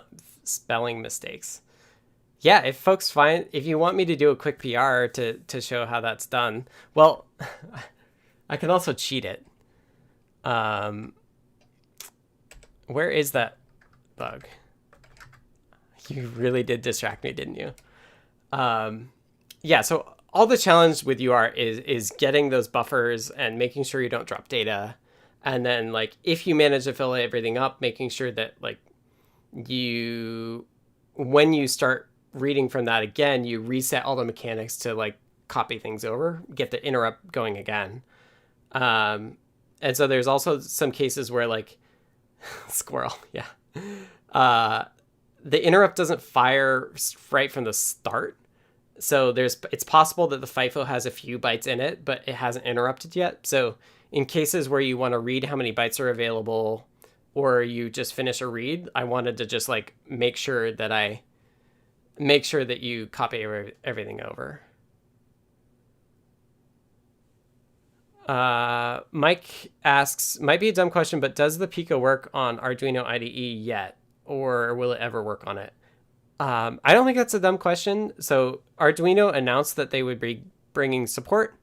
spelling mistakes? Yeah, if you want me to do a quick PR to show how that's done, well, I can also cheat it. Where is that bug? You really did distract me, didn't you? Yeah, so all the challenge with UR is getting those buffers and making sure you don't drop data. And then like, if you manage to fill everything up, making sure that like when you start reading from that again, you reset all the mechanics to like copy things over, get the interrupt going again. And so there's also some cases where like squirrel, yeah. The interrupt doesn't fire right from the start. So it's possible that the FIFO has a few bytes in it, but it hasn't interrupted yet. So in cases where you want to read how many bytes are available, or you just finish a read, I wanted to just like make sure that you copy everything over. Mike asks, might be a dumb question, but does the Pico work on Arduino IDE yet, or will it ever work on it? I don't think that's a dumb question. So Arduino announced that they would be bringing support.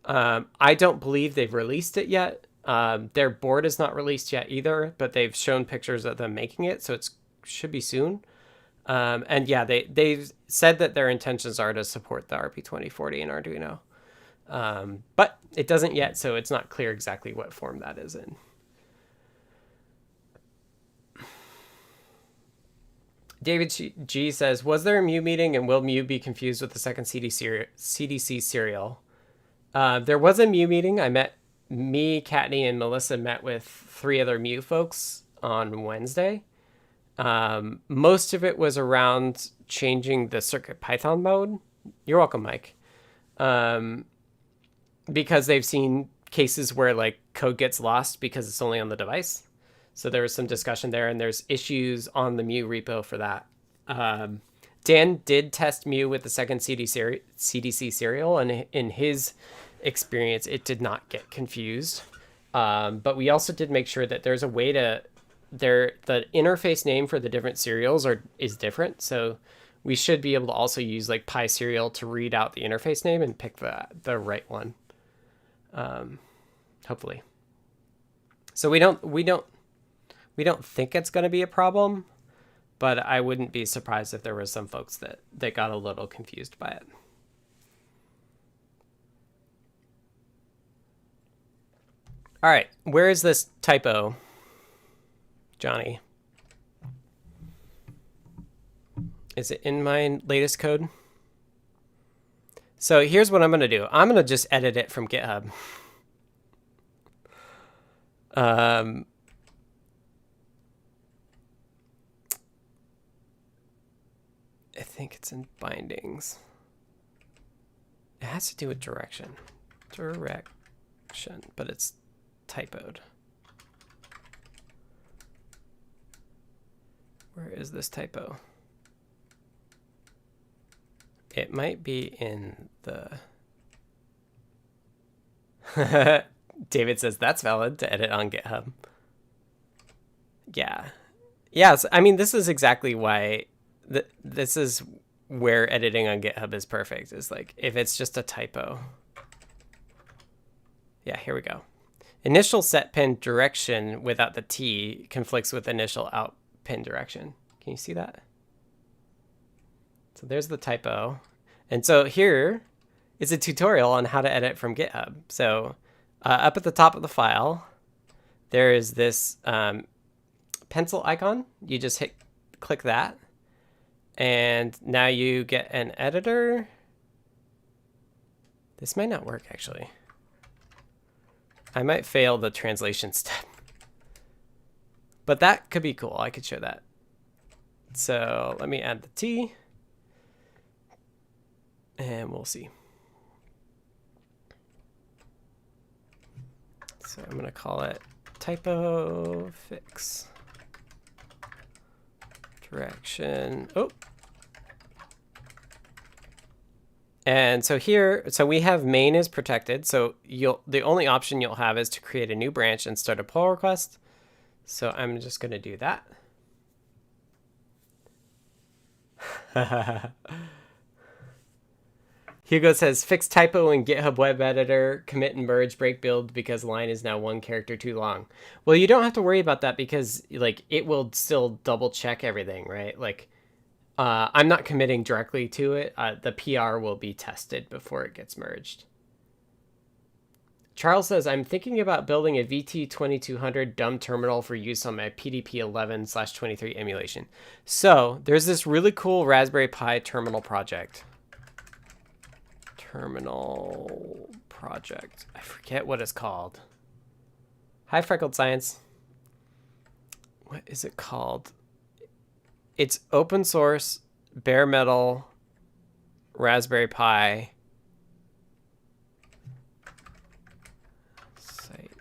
I don't believe they've released it yet. Their board is not released yet either, but they've shown pictures of them making it, so it should be soon. And yeah, they've said that their intentions are to support the RP2040 in Arduino. But it doesn't yet, so it's not clear exactly what form that is in. David G says, was there a Mu meeting and will Mu be confused with the second CDC serial? There was a Mu meeting. Me, Kattni, and Melissa met with 3 other Mu folks on Wednesday. Most of it was around changing the CircuitPython mode. You're welcome, Mike. Because they've seen cases where like code gets lost because it's only on the device. So there was some discussion there, and there's issues on the Mu repo for that. Dan did test Mu with the second CDC serial, and in his experience, it did not get confused. But we also did make sure that there's a way to... the interface name for the different serials is different. So we should be able to also use like PySerial to read out the interface name and pick the right one. Hopefully. So we don't think it's going to be a problem, but I wouldn't be surprised if there were some folks that got a little confused by it. All right, where is this typo, Johnny? Is it in my latest code? So here's what I'm going to do. I'm going to just edit it from GitHub. I think it's in bindings. It has to do with direction. But it's typoed. Where is this typo? It might be in the... David says that's valid to edit on GitHub. Yeah. Yes, I mean, this is exactly why... this is where editing on GitHub is perfect. Is like, if it's just a typo. Yeah, here we go. Initial set pin direction without the T conflicts with initial out pin direction. Can you see that? So there's the typo. And so here is a tutorial on how to edit from GitHub. So up at the top of the file, there is this pencil icon. You just click that. And now you get an editor. This might not work, actually. I might fail the translation step. But that could be cool. I could show that. So let me add the T. And we'll see. So I'm going to call it typo fix. Direction. Oh. And so here, so we have main is protected. So the only option you'll have is to create a new branch and start a pull request. So I'm just going to do that. Hugo says, fix typo in GitHub Web Editor, commit and merge, break build because line is now 1 character too long. Well, you don't have to worry about that because like it will still double check everything, right? Like I'm not committing directly to it. The PR will be tested before it gets merged. Charles says, I'm thinking about building a VT2200 dumb terminal for use on my PDP-11/23 emulation. So there's this really cool Raspberry Pi terminal project. I forget what it's called. Hi, Freckled Science. What is it called? It's open source, bare metal, Raspberry Pi. Site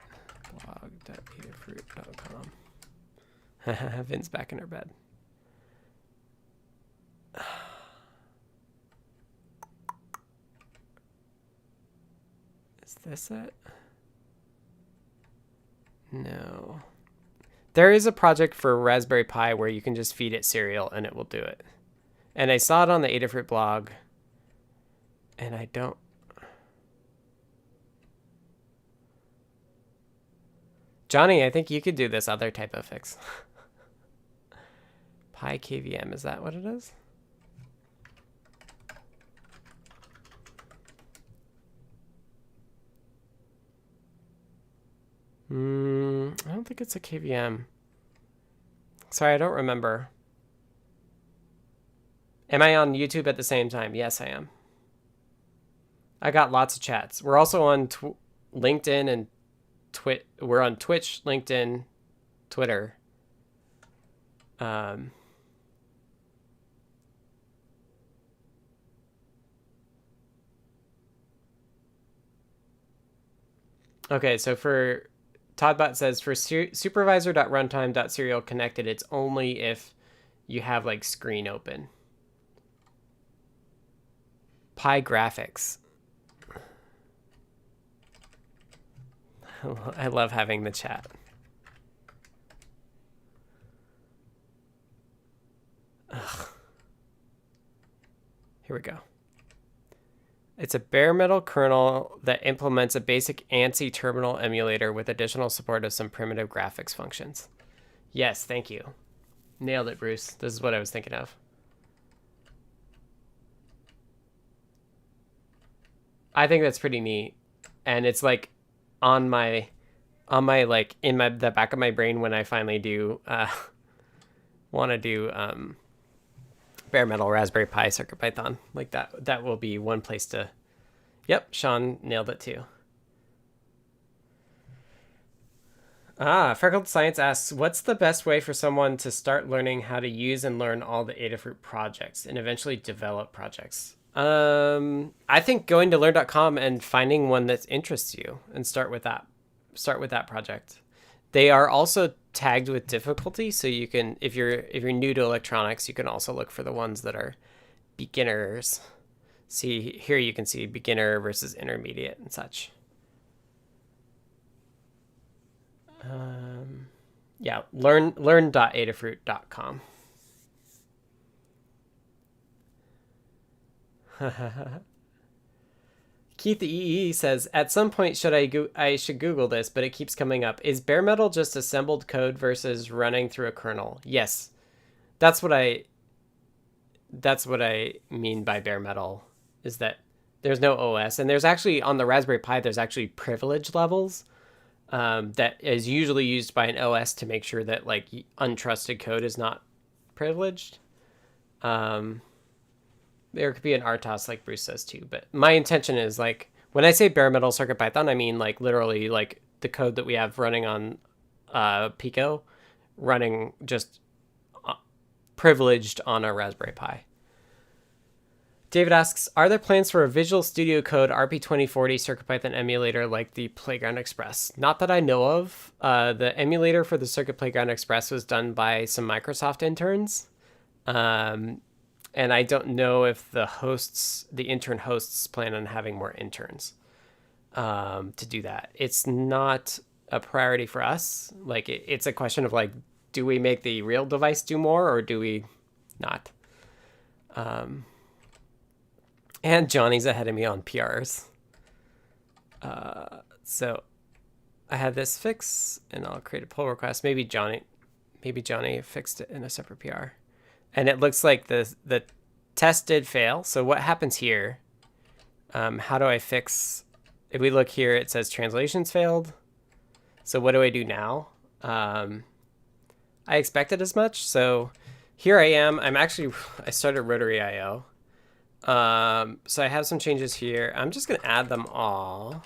blog.adafruit.com. Vin's back in her bed. Is this it? No. There is a project for Raspberry Pi where you can just feed it cereal and it will do it. And I saw it on the Adafruit blog. And I don't... Johnny, I think you could do this other type of fix. Pi KVM, is that what it is? I don't think it's a KVM. Sorry, I don't remember. Am I on YouTube at the same time? Yes, I am. I got lots of chats. We're also on LinkedIn and we're on Twitch, LinkedIn, Twitter. Okay, so for Toddbot says for supervisor.runtime.serial connected, it's only if you have like screen open. Pi graphics. I love having the chat. Ugh. Here we go. It's a bare metal kernel that implements a basic ANSI terminal emulator with additional support of some primitive graphics functions. Yes, thank you. Nailed it, Bruce. This is what I was thinking of. I think that's pretty neat. And it's like on my like in the back of my brain when I finally do want to do bare metal Raspberry Pi CircuitPython. Like that will be one place to... Yep, Sean nailed it too. Freckled Science asks, what's the best way for someone to start learning how to use and learn all the Adafruit projects and eventually develop projects? I think going to learn.com and finding one that interests you and start with that. Start with that project. They are also tagged with difficulty, so you can, if you're new to electronics, you can also look for the ones that are beginners. See here, you can see beginner versus intermediate and such. Yeah, learn.adafruit.com. Keith EE says, at some point I should Google this, but it keeps coming up. Is bare metal just assembled code versus running through a kernel? Yes. That's what that's what I mean by bare metal, is that there's no OS. And there's actually, on the Raspberry Pi, there's actually privilege levels that is usually used by an OS to make sure that like untrusted code is not privileged. There could be an RTOS like Bruce says too, but my intention is like, when I say bare metal CircuitPython, I mean like literally like the code that we have running on Pico, running just privileged on our Raspberry Pi. David asks, are there plans for a Visual Studio Code RP2040 CircuitPython emulator like the Playground Express? Not that I know of. The emulator for the Circuit Playground Express was done by some Microsoft interns. And I don't know if the intern hosts plan on having more interns to do that. It's not a priority for us. Like it's a question of like, do we make the real device do more or do we not? And Johnny's ahead of me on PRs. So I had this fix and I'll create a pull request. Maybe Johnny fixed it in a separate PR. And it looks like the test did fail. So what happens here? How do I fix? If we look here, it says translations failed. So what do I do now? I expected as much. So here I am. I started rotaryio. So I have some changes here. I'm just going to add them all.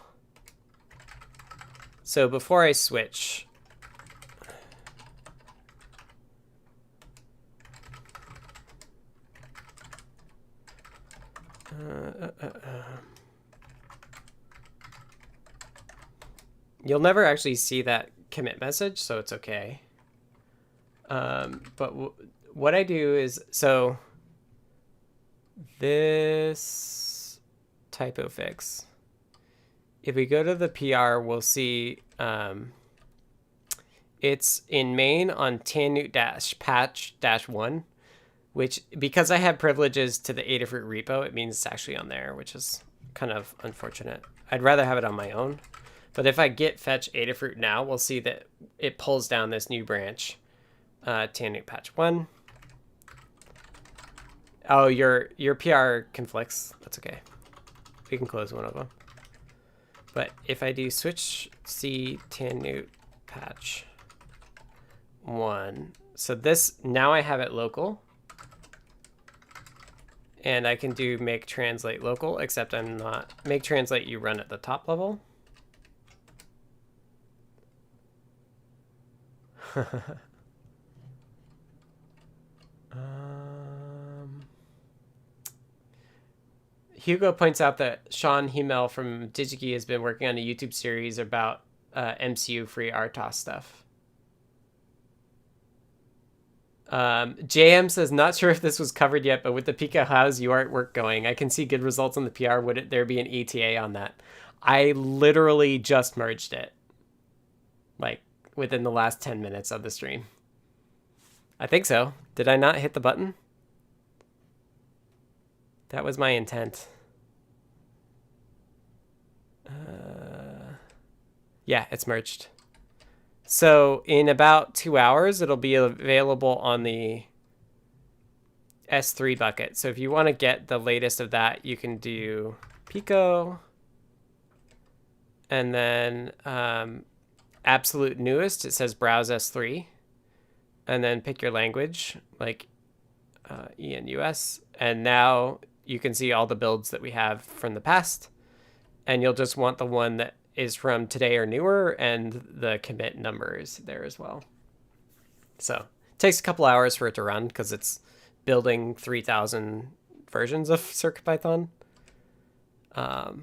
So before I switch, you'll never actually see that commit message, so it's okay. But what I do is, so this typo fix, if we go to the PR, we'll see it's in main on tannewt-patch-1, which, because I have privileges to the Adafruit repo, it means it's actually on there, which is kind of unfortunate. I'd rather have it on my own. But if I git fetch Adafruit now, we'll see that it pulls down this new branch, tannewt-patch-1. Oh, your PR conflicts. That's okay. We can close one of them. But if I do switch C tannewt patch 1, so this, now I have it local. And I can do make translate local, except I'm not. Make translate you run at the top level. Hugo points out that Sean Himmel from DigiKey has been working on a YouTube series about MCU-free RTOS stuff. JM says, not sure if this was covered yet, but with the Pico, how's your work going? I can see good results on the PR. Would there be an ETA on that? I literally just merged it, like within the last 10 minutes of the stream. I think so. Did I not hit the button? That was my intent. Yeah, it's merged. So in about 2 hours, it'll be available on the S3 bucket. So if you want to get the latest of that, you can do Pico. And then absolute newest, it says browse S3. And then pick your language, like ENUS. And now you can see all the builds that we have from the past. And you'll just want the one that is from today or newer, and the commit number is there as well. So it takes a couple hours for it to run because it's building 3,000 versions of CircuitPython. But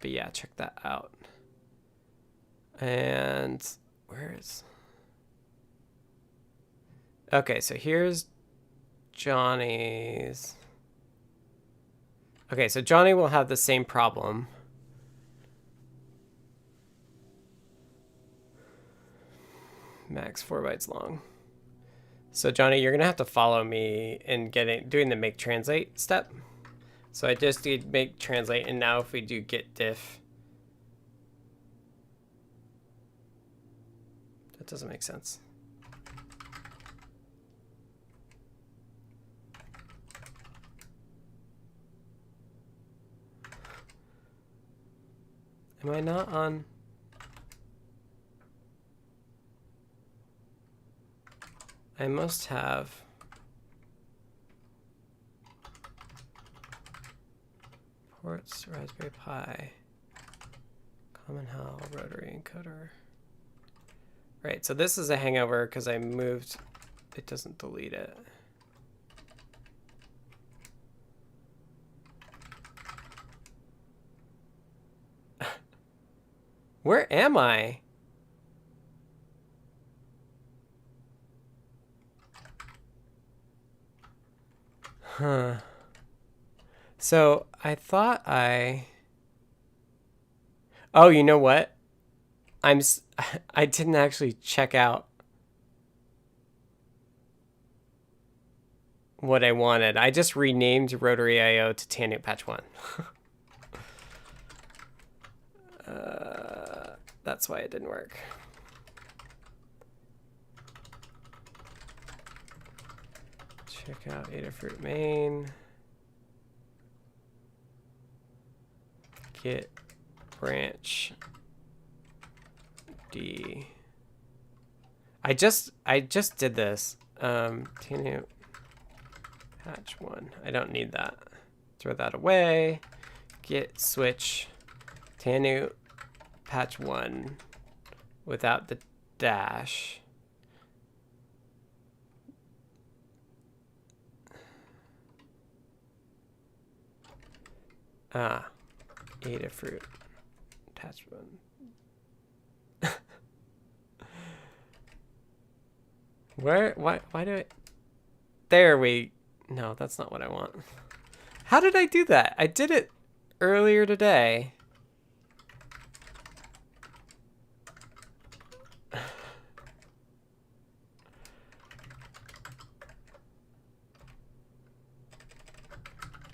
yeah, check that out. And where is... Okay, so here's Johnny's. Okay, so Johnny will have the same problem. Max 4 bytes long. So Johnny, you're gonna have to follow me in doing the make translate step. So I just did make translate, and now if we do git diff, that doesn't make sense. Am I not on? I must have. Ports, Raspberry Pi, Common Hell, Rotary Encoder. Right, so this is a hangover because I moved. It doesn't delete it. Where am I? Huh. So I thought I... Oh, you know what? I didn't actually check out what I wanted. I just renamed rotaryio to Tanu patch 1. That's why it didn't work. Check out Adafruit main. Git branch D. I just did this. Tanu patch 1. I don't need that. Throw that away. Git switch Tanu patch 1 without the dash. Adafruit patch 1. Why do it? There we... No, that's not what I want. How did I do that? I did it earlier today.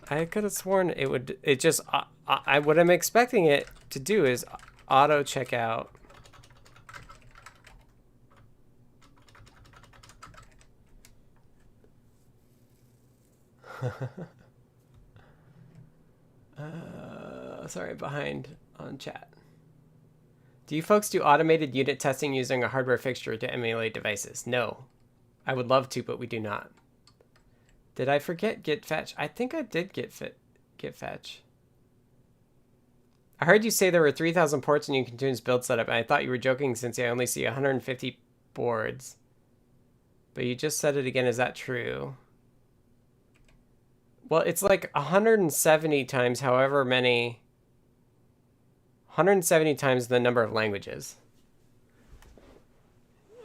I could have sworn it would, it just, what I'm expecting it to do is auto check out. Sorry, behind on chat. Do you folks do automated unit testing using a hardware fixture to emulate devices? No. I would love to, but we do not. Did I forget git fetch? I think I did git fetch. I heard you say there were 3,000 ports in your continuous build setup, and I thought you were joking since I only see 150 boards. But you just said it again. Is that true? Well, it's like 170 times however many... 170 times the number of languages.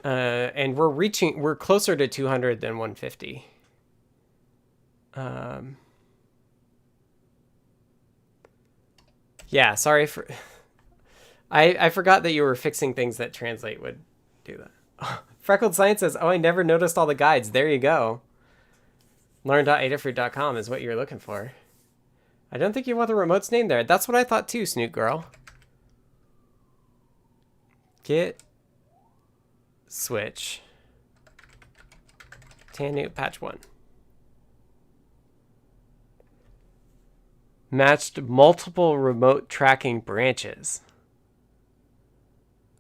And we're closer to 200 than 150. Yeah, sorry for... I forgot that you were fixing things that translate would do that. Freckled Science says, oh, I never noticed all the guides. There you go. Learn.adafruit.com is what you're looking for. I don't think you want the remote's name there. That's what I thought too, Snoot Girl. Git switch Tanu patch 1. Matched multiple remote tracking branches.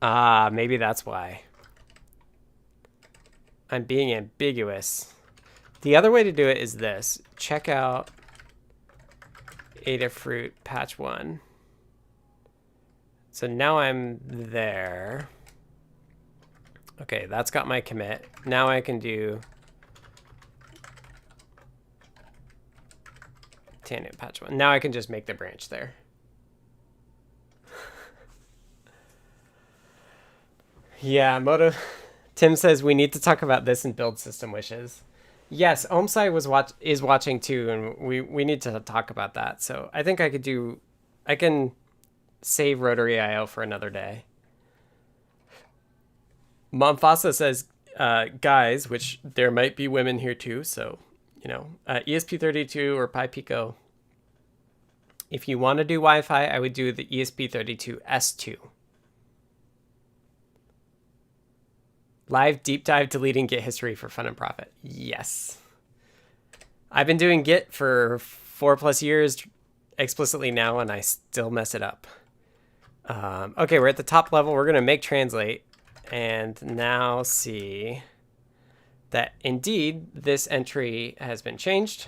Ah, maybe that's why. I'm being ambiguous. The other way to do it is this. Check out Adafruit patch 1. So now I'm there. Okay, that's got my commit. Now I can do Tanu patch 1. Now I can just make the branch there. Yeah, Moto. Tim says we need to talk about this in build system wishes. Yes, Omsai is watching too, and we need to talk about that. So I think I can save rotaryio for another day. Momfasa says, guys, which there might be women here too, so, you know, ESP32 or Pico. If you want to do Wi-Fi, I would do the ESP32S2. Live deep dive deleting Git history for fun and profit. Yes. I've been doing Git for 4+ years explicitly now, and I still mess it up. Okay, we're at the top level. We're going to make translate and now see that indeed this entry has been changed.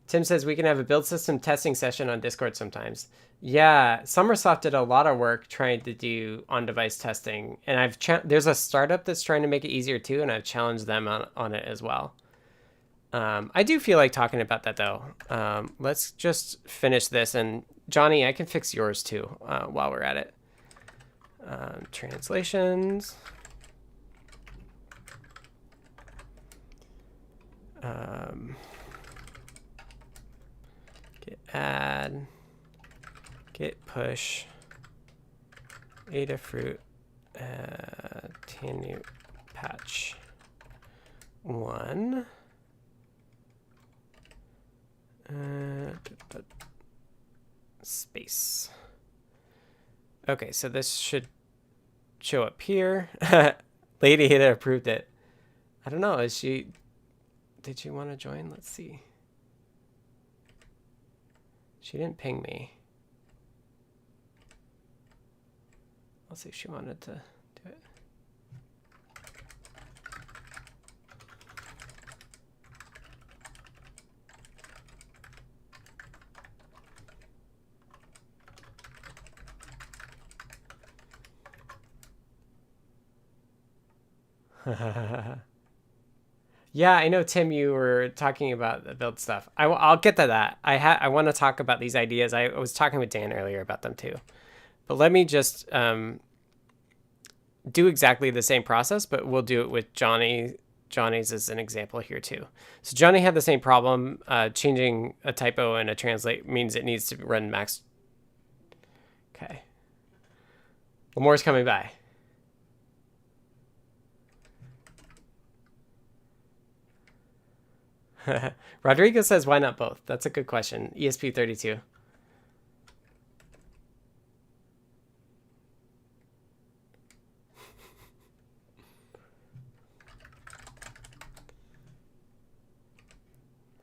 Tim says we can have a build system testing session on Discord sometimes. Yeah, Summersoft did a lot of work trying to do on-device testing, and there's a startup that's trying to make it easier too, and I've challenged them on it as well. I do feel like talking about that though. Let's just finish this, and Johnny, I can fix yours too while we're at it. Translations. Git add, git push, Adafruit, tanu patch 1. Space. Okay, so this should show up here. Ladyada approved it. I don't know. Did she want to join? Let's see. She didn't ping me. I'll see if she wanted to do it. Yeah, I know, Tim, you were talking about the build stuff. I'll get to that. I want to talk about these ideas. I was talking with Dan earlier about them too. But let me just do exactly the same process, but we'll do it with Johnny. Johnny's as an example here too. So Johnny had the same problem. Changing a typo in a translate means it needs to run max. Okay. Lamore's coming by. Rodrigo says, why not both? That's a good question. ESP32. We're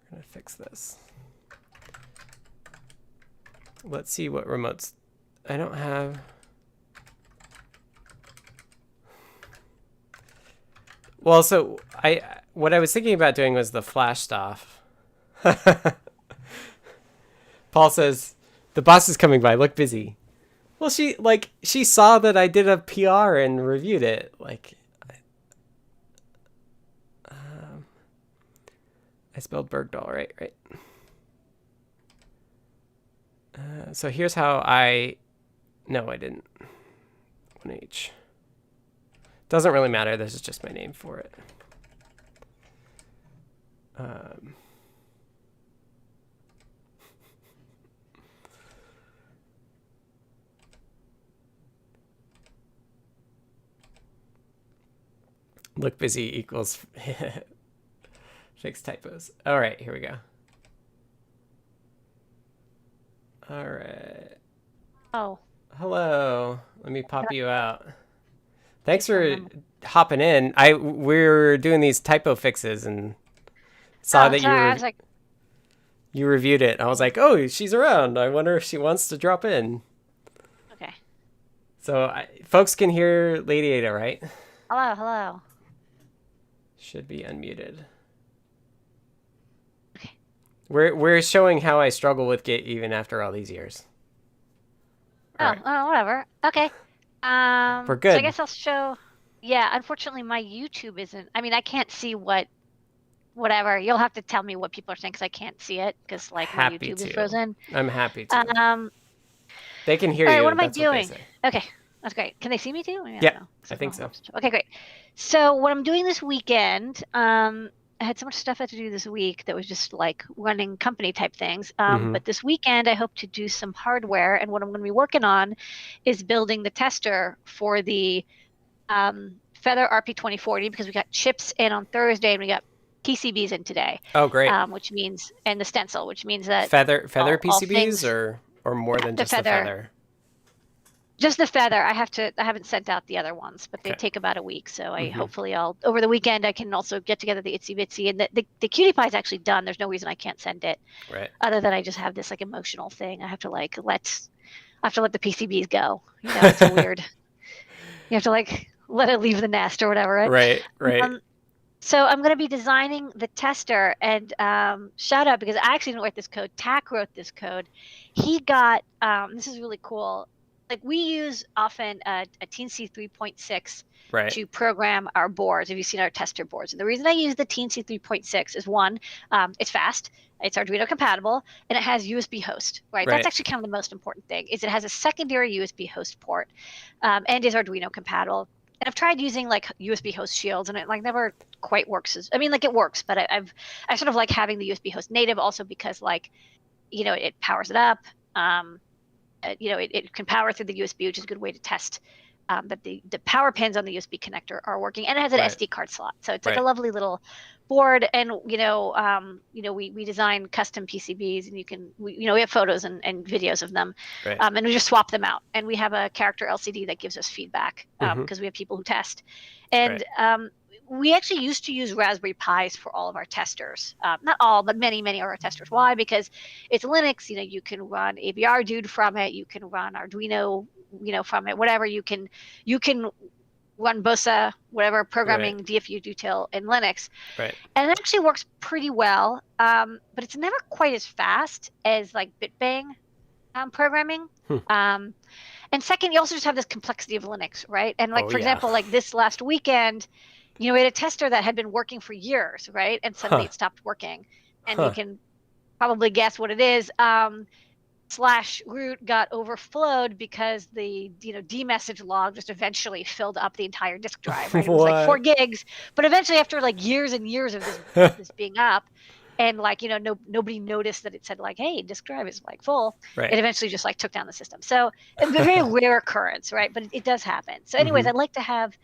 going to fix this. Let's see what remotes. I don't have. Well, so what I was thinking about doing was the flash stuff. Paul says, the boss is coming by, look busy. Well, she saw that I did a PR and reviewed it. I spelled Bergdahl right. So here's how no, I didn't. 1H. Doesn't really matter. This is just my name for it. Look busy equals fix typos. All right, here we go. All right. Oh. Hello. Let me pop you out. Thanks for hopping in. We're doing these typo fixes and saw that you reviewed it. I was like, oh, she's around. I wonder if she wants to drop in. Okay. So folks can hear Ladyada, right? Hello. Should be unmuted. Okay. We're showing how I struggle with Git even after all these years. Whatever. Okay. We're good. So I guess I'll show. Yeah, unfortunately, my YouTube isn't. I mean, I can't see whatever. You'll have to tell me what people are saying because I can't see it because my YouTube is frozen. I'm happy to. They can hear you. All right, what am I doing? Okay, that's great. Can they see me too? Yeah, I think so. Okay, great. So what I'm doing this weekend, I had so much stuff I had to do this week that was just like running company type things. But this weekend, I hope to do some hardware. And what I'm going to be working on is building the tester for the Feather RP2040 because we got chips in on Thursday and we got PCBs in today. Oh, great. Which means, and the stencil, which means that Feather PCBs or more than just the Feather? Just the Feather. I haven't sent out the other ones, but they take about a week. So hopefully over the weekend I can also get together the itsy bitsy, and the cutie pie is actually done. There's no reason I can't send it. Right. Other than I just have this like emotional thing. I have to like I have to let the PCBs go. You know, it's weird. You have to like let it leave the nest or whatever, right? Right. So I'm going to be designing the tester, and shout out because I actually didn't write this code. Tack wrote this code. He got this is really cool. Like we use often a Teensy 3.6 Right. to program our boards. Have you seen our tester boards? And the reason I use the Teensy 3.6 is one, it's fast, it's Arduino compatible, and it has USB host. Right, that's actually kind of the most important thing. Is it has a secondary USB host port, and is Arduino compatible. And I've tried using like USB host shields, and it like never quite works. I mean, like it works, but I sort of like having the USB host native also because like, you know, it powers it up. You know, it can power through the USB, which is a good way to test that the power pins on the USB connector are working, and it has an SD card slot, so it's like a lovely little board. And you know, we design custom PCBs, and you know, we have photos and videos of them, and we just swap them out. And we have a character LCD that gives us feedback because we have people who test, and we actually used to use Raspberry Pis for all of our testers. Not all, but many of our testers. Why? Because it's Linux. You know, you can run AVRDude from it. You can run Arduino, you know, from it. Whatever you can run BOSA, whatever programming DFU detail in Linux. And it actually works pretty well, but it's never quite as fast as like BitBang programming. And second, you also just have this complexity of Linux, right? And like, for example, like this last weekend, you know, we had a tester that had been working for years, right? And suddenly it stopped working. And you can probably guess what it is. /root got overflowed because the, you know, dmessage log just eventually filled up the entire disk drive, right? It was like 4 gigs, but eventually after like years and years of this being up, and like, you know, nobody noticed that it said like, hey, disk drive is like full. It eventually just like took down the system. So it's a very rare occurrence, right? But it does happen. So anyways, I'd like to have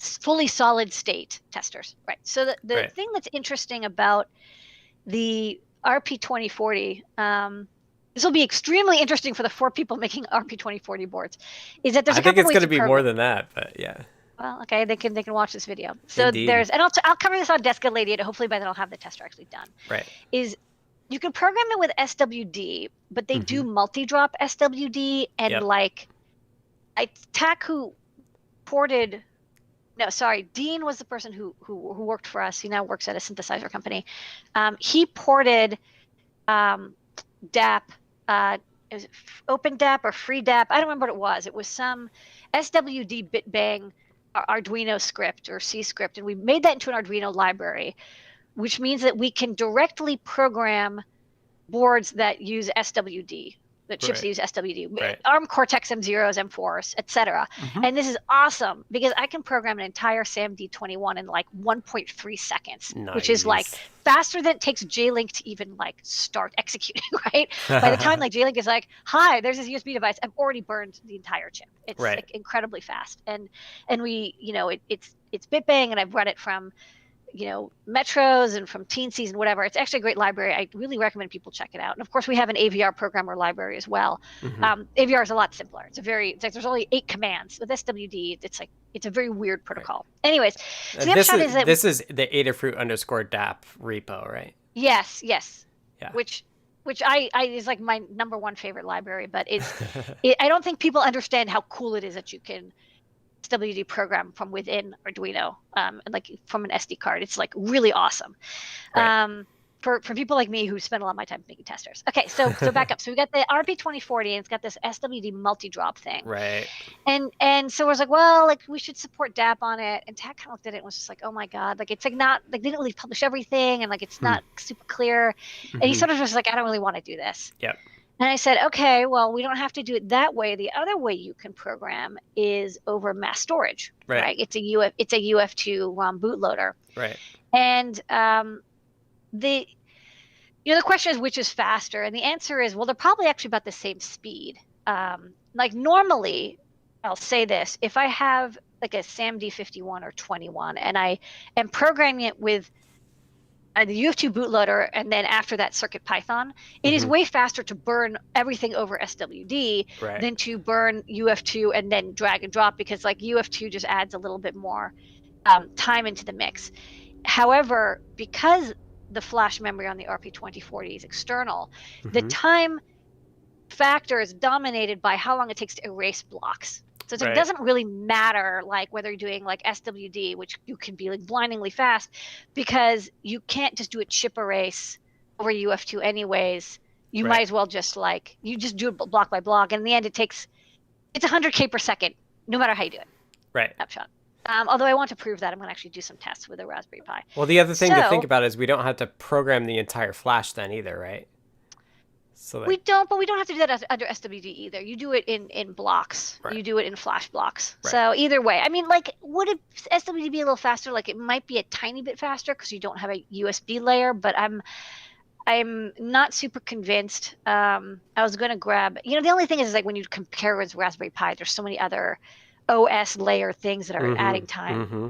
fully solid state testers, right? So the thing that's interesting about the RP2040, this will be extremely interesting for the 4 people making RP2040 boards, is that there's a couple ways I think it's going to be more than that, but yeah. Well, okay, they can watch this video. So there's, and I'll cover this on Desk at Ladyada. Hopefully by then I'll have the tester actually done. Is you can program it with SWD, but they do multi-drop SWD, and like Tack who ported. No, sorry. Dean was the person who worked for us. He now works at a synthesizer company. He ported DAP. It was Open DAP or Free DAP. I don't remember what it was. It was some SWD bitbang Arduino script or C script, and we made that into an Arduino library, which means that we can directly program boards that use SWD. The chips that use SWD, ARM Cortex M0s, M4s, etc. And this is awesome because I can program an entire SAMD21 in like 1.3 seconds, which is like faster than it takes JLink to even like start executing, right? By the time like JLink is like, hi, there's this USB device, I've already burned the entire chip. It's like incredibly fast. And we, you know, it's bitbang, and I've run it from, you know, Metros and from Teensy and whatever. It's actually a great library. I really recommend people check it out. And of course, we have an AVR programmer library as well. AVR is a lot simpler. It's like there's only 8 commands. With SWD, it's a very weird protocol. Anyways, so the upshot is that this is the Adafruit_DAP repo, right? Yes. Yeah. Which I is like my #1 favorite library, but I don't think people understand how cool it is that you can SWD program from within Arduino, and like from an SD card. It's like really awesome. For people like me who spend a lot of my time making testers. Okay, so back up. So we got the RP2040, and it's got this SWD multi-drop thing. And so I was like, well, like we should support DAP on it. And Tack kind of looked at it and was just like, oh my god, like it's like not like they didn't really publish everything, and like it's not super clear. And he sort of was like, I don't really want to do this. And I said, okay, well, we don't have to do it that way. The other way you can program is over mass storage, right? It's a UF2 bootloader, And the question is which is faster, and the answer is, well, they're probably actually about the same speed. Like normally, I'll say this: if I have like a SAMD51 or 21, and I am programming it with the UF2 bootloader, and then after that CircuitPython, it is way faster to burn everything over SWD than to burn UF2 and then drag and drop, because like UF2 just adds a little bit more time into the mix. However, because the flash memory on the RP2040 is external, the time factor is dominated by how long it takes to erase blocks. So it doesn't really matter like whether you're doing like SWD, which you can be like blindingly fast, because you can't just do a chip erase over UF2 anyways. You might as well just like, you just do it block by block. And in the end, it's 100K per second, no matter how you do it. Right. Snapshot. Although I want to prove that, I'm going to actually do some tests with a Raspberry Pi. Well, the other thing to think about is we don't have to program the entire flash then either, right? So we don't have to do that under SWD either. You do it in blocks. Right. You do it in flash blocks. Right. So either way, I mean, like, would SWD be a little faster? Like, it might be a tiny bit faster because you don't have a USB layer, but I'm not super convinced. I was going to grab, the only thing is like when you compare with Raspberry Pi, there's so many other OS layer things that are adding time. Mm-hmm.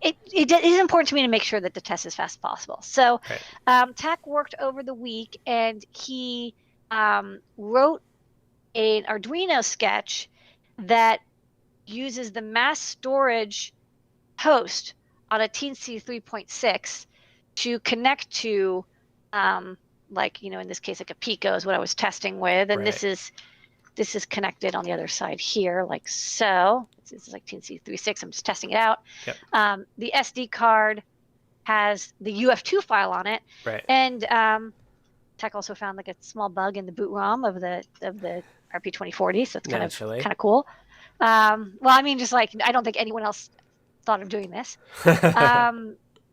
It is important to me to make sure that the test is as fast as possible. So Tak worked over the week, and he wrote an Arduino sketch that uses the mass storage host on a Teensy 3.6 to connect to, like, in this case, like a Pico is what I was testing with. And this is connected on the other side here, like so. This is like Teensy 3.6. I'm just testing it out. Yep. The SD card has the UF2 file on it. Right. And Tak also found like a small bug in the boot ROM of the RP2040, so it's kind of cool. Well, I mean, just like, I don't think anyone else thought of doing this.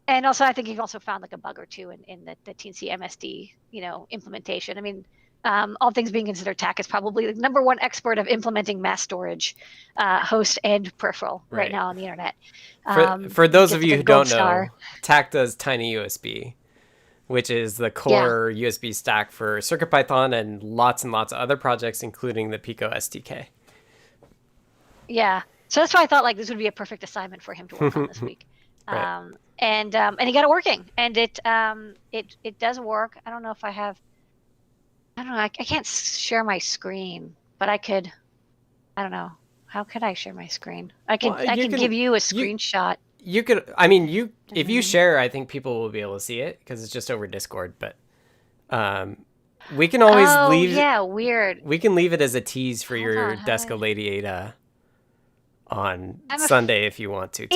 And also, I think he also found like a bug or two in the Teensy MSD, implementation. I mean, all things being considered, Tak is probably the #1 expert of implementing mass storage host and peripheral right now on the internet. For those of you who don't know, Tak does Tiny USB, which is the core USB stack for CircuitPython and lots and lots of other projects, including the Pico SDK. Yeah, so that's why I thought like this would be a perfect assignment for him to work on this week. Right. And he got it working, and it does work. I don't know if I have. I don't know. I can't share my screen, but I could. I don't know. How could I share my screen? I can give you a screenshot. You could. I mean, if you share, I think people will be able to see it because it's just over Discord. But we can always leave. Yeah, weird. We can leave it as a tease for your Deska Ladyada on Sunday if you want to. Too.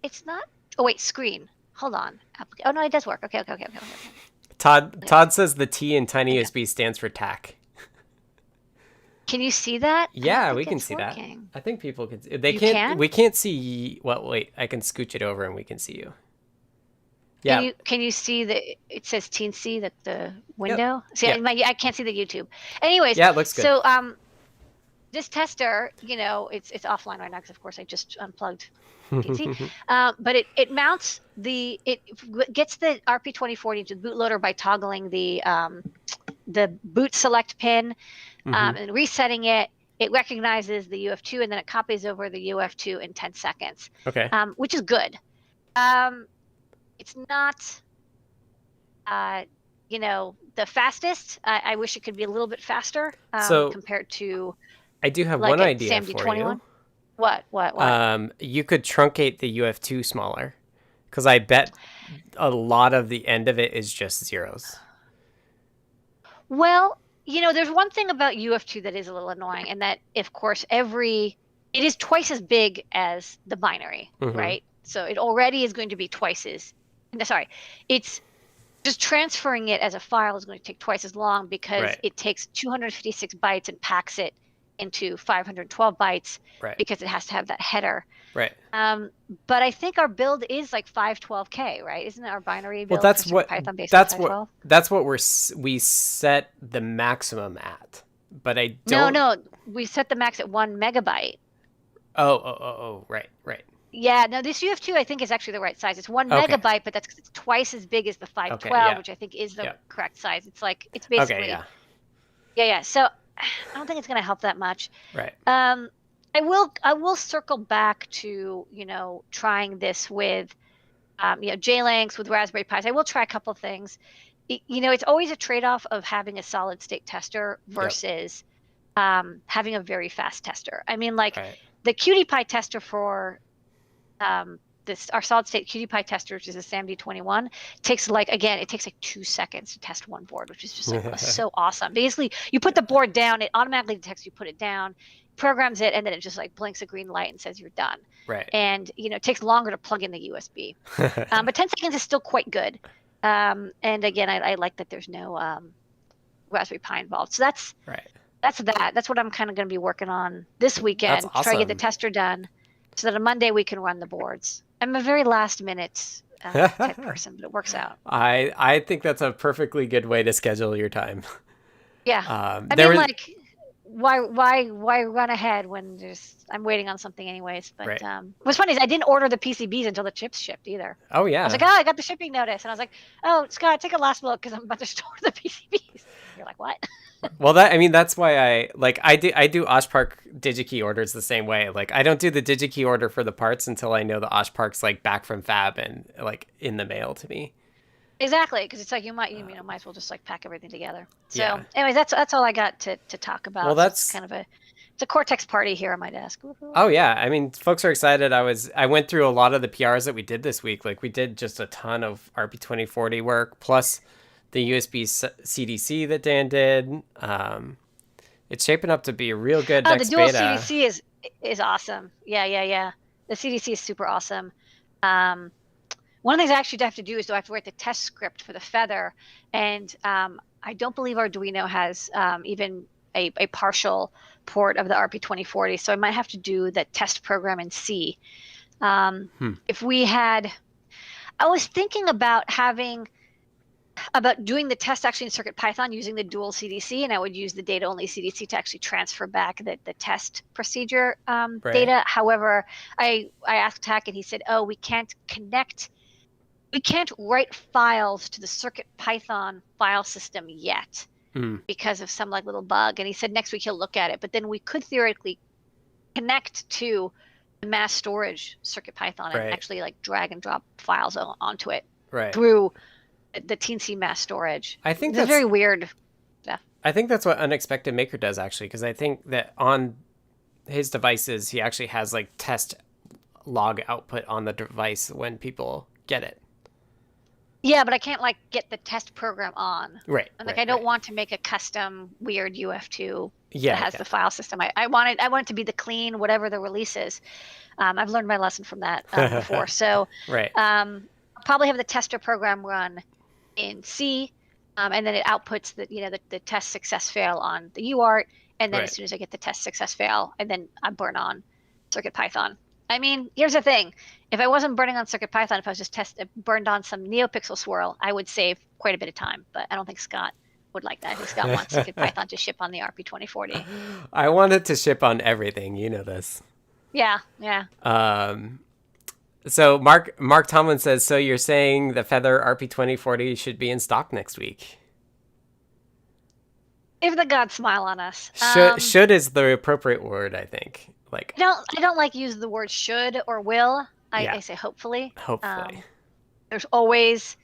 It's not. Oh wait, screen. Hold on. Oh no, it does work. Okay. Todd says the T in Tiny USB stands for Tak. Can you see that? Yeah, we can see that. I think people can. They can't. We can't see. Well, wait. I can scooch it over and we can see you. Yeah. Can you see it says Teensy, that the window? Yep. See, I can't see the YouTube. Anyways. Yeah, it looks good. So this tester, it's offline right now because of course I just unplugged Teensy. But it mounts it gets the RP2040 to the bootloader by toggling the boot select pin and resetting it. It recognizes the UF2 and then it copies over the UF2 in 10 seconds. Okay. Which is good. It's not, the fastest. I wish it could be a little bit faster compared to. I do have one idea for you. What? You could truncate the UF2 smaller, because I bet a lot of the end of it is just zeros. Well, there's one thing about UF2 that is a little annoying, and that, of course, it is twice as big as the binary, right? So it already is going to be it's just transferring it as a file is going to take twice as long because it takes 256 bytes and packs it into 512 bytes because it has to have that header. Right. But I think our build is like 512K, right? Isn't it our binary build? Well, that's what we set the maximum at. But I don't. No, we set the max at 1 megabyte. Oh, right. Yeah, no, this UF2 I think is actually the right size. It's 1 megabyte, but that's twice as big as the 512, which I think is the correct size. It's like it's basically. Yeah. So I don't think it's going to help that much. Right. I will circle back to trying this with JLinks, with Raspberry Pis. I will try a couple things. It's always a trade-off of having a solid state tester versus having a very fast tester. I mean, like the QT Py tester for our solid state QSPI tester, which is a SAMD21, takes like 2 seconds to test one board, which is just like so awesome. Basically, you put the board down, it automatically detects you put it down, programs it, and then it just like blinks a green light and says you're done. Right. And it takes longer to plug in the USB, but 10 seconds is still quite good. And again, I like that there's no Raspberry Pi involved. So that's that. That's what I'm kind of going to be working on this weekend. That's awesome. Try to get the tester done so that on Monday we can run the boards. I'm a very last minute type person, but it works out. I think that's a perfectly good way to schedule your time. Yeah. Why run ahead when I'm waiting on something anyways? But what's funny is I didn't order the PCBs until the chips shipped either. Oh yeah. I was like, I got the shipping notice, and I was like, oh, Scott, take a last look because I'm about to store the PCBs. You're like, what? Well, that's why I do OshPark DigiKey orders the same way. Like I don't do the DigiKey order for the parts until I know the OshPark's like back from fab and like in the mail to me. Exactly, because it's like you might as well just like pack everything together. So, anyways, that's all I got to talk about. Well, that's kind of it's a cortex party here on my desk. Woo-hoo. Oh yeah, I mean, folks are excited. I went through a lot of the PRs that we did this week. Like we did just a ton of RP2040 work plus the USB CDC that Dan did. It's shaping up to be a real good next the dual beta. CDC is awesome. Yeah. The CDC is super awesome. One of the things I actually have to do is I have to write the test script for the Feather, and I don't believe Arduino has even a partial port of the RP2040, so I might have to do the test program in C. If we had, I was thinking about doing the test actually in CircuitPython using the dual CDC, and I would use the data-only CDC to actually transfer back the test procedure data. However, I asked Tack, and he said, oh, we can't write files to the CircuitPython file system yet because of some like little bug. And he said next week he'll look at it, but then we could theoretically connect to the mass storage CircuitPython and actually like drag and drop files onto it through the Teensy mass storage. I think that's very weird. Yeah. I think that's what Unexpected Maker does actually, because I think that on his devices he actually has like test log output on the device when people get it. Yeah, but I can't like get the test program on. Right. And I don't want to make a custom weird UF2 that has the file system. I want it to be the clean, whatever the release is. I've learned my lesson from that before. So I'll probably have the tester program run in C, and then it outputs the test success fail on the UART, and then as soon as I get the test success fail, and then I burn on CircuitPython. I mean, here's the thing. If I wasn't burning on CircuitPython, if I was just burned on some NeoPixel swirl, I would save quite a bit of time. But I don't think Scott would like that. I think Scott wants CircuitPython to ship on the RP2040. I want it to ship on everything. You know this. Yeah. So Mark Tomlin says, so you're saying the Feather RP2040 should be in stock next week? If the gods smile on us. Should is the appropriate word, I think. Like I don't like use the word should or will. I say hopefully. Hopefully. There's always,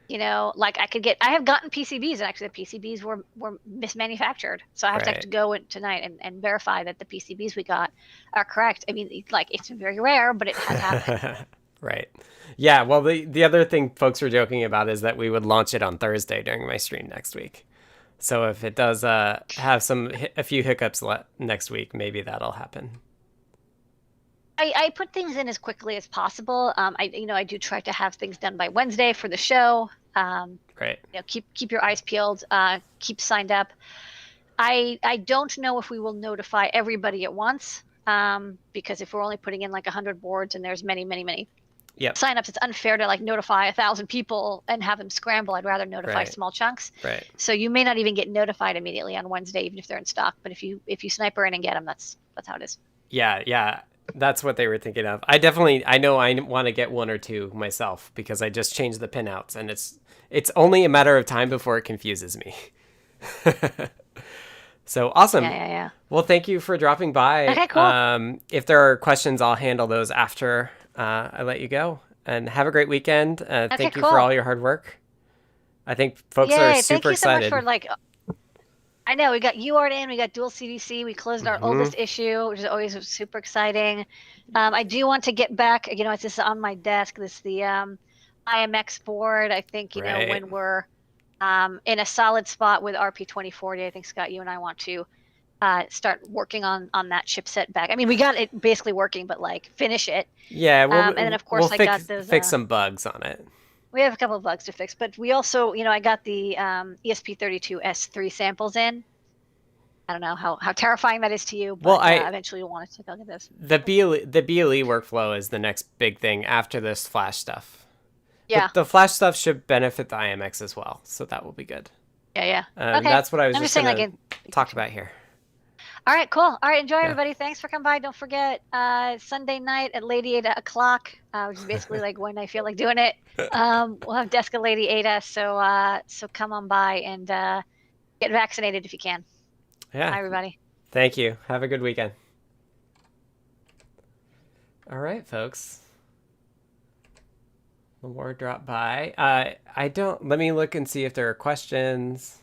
like I have gotten PCBs, and actually the PCBs were mismanufactured. So I have to actually go in tonight and verify that the PCBs we got are correct. I mean, like it's very rare, but it has happened. Right. Yeah. Well, the other thing folks were joking about is that we would launch it on Thursday during my stream next week. So if it does have a few hiccups next week, maybe that'll happen. I put things in as quickly as possible. I do try to have things done by Wednesday for the show. Keep your eyes peeled. Keep signed up. I don't know if we will notify everybody at once, because if we're only putting in like 100 boards and there's many signups, it's unfair to like notify 1,000 people and have them scramble. I'd rather notify small chunks. Right. So you may not even get notified immediately on Wednesday, even if they're in stock. But if you sniper in and get them, that's how it is. Yeah. That's what they were thinking of. I know I want to get one or two myself because I just changed the pinouts, and it's only a matter of time before it confuses me. So awesome. Yeah. Well, thank you for dropping by. Okay, cool. If there are questions, I'll handle those after I let you go. And have a great weekend. Thank you for all your hard work. I think folks are super excited. Thank you so much for I know we got UART in, we got dual CDC, we closed our oldest Mm-hmm. issue, which is always super exciting. I do want to get back, it's just on my desk, this the IMX board. I think, Right. when we're in a solid spot with RP2040, I think Scott, you and I want to start working on that chipset back. I mean, we got it basically working, but like finish it. Yeah, And then of we'll course I got those fix some bugs on it. we have a couple of bugs to fix, but we also, I got the ESP32-S3 samples in. I don't know how terrifying that is to you, Well, but eventually you'll want to take a look at this. the BLE workflow is the next big thing after this Flash stuff. Yeah, But the Flash stuff should benefit the IMX as well, so that will be good. yeah. Okay. That's what I was I'm just saying going to talk about here. All right, cool. All right, enjoy Yeah. everybody. Thanks for coming by. Don't forget Sunday night at Ladyada o'clock, which is basically like when I feel like doing it. We'll have Desk of Lady Ada, so come on by and get vaccinated if you can. Yeah. Hi, everybody. Thank you. Have a good weekend. All right, folks. More drop by. Let me look and see if there are questions.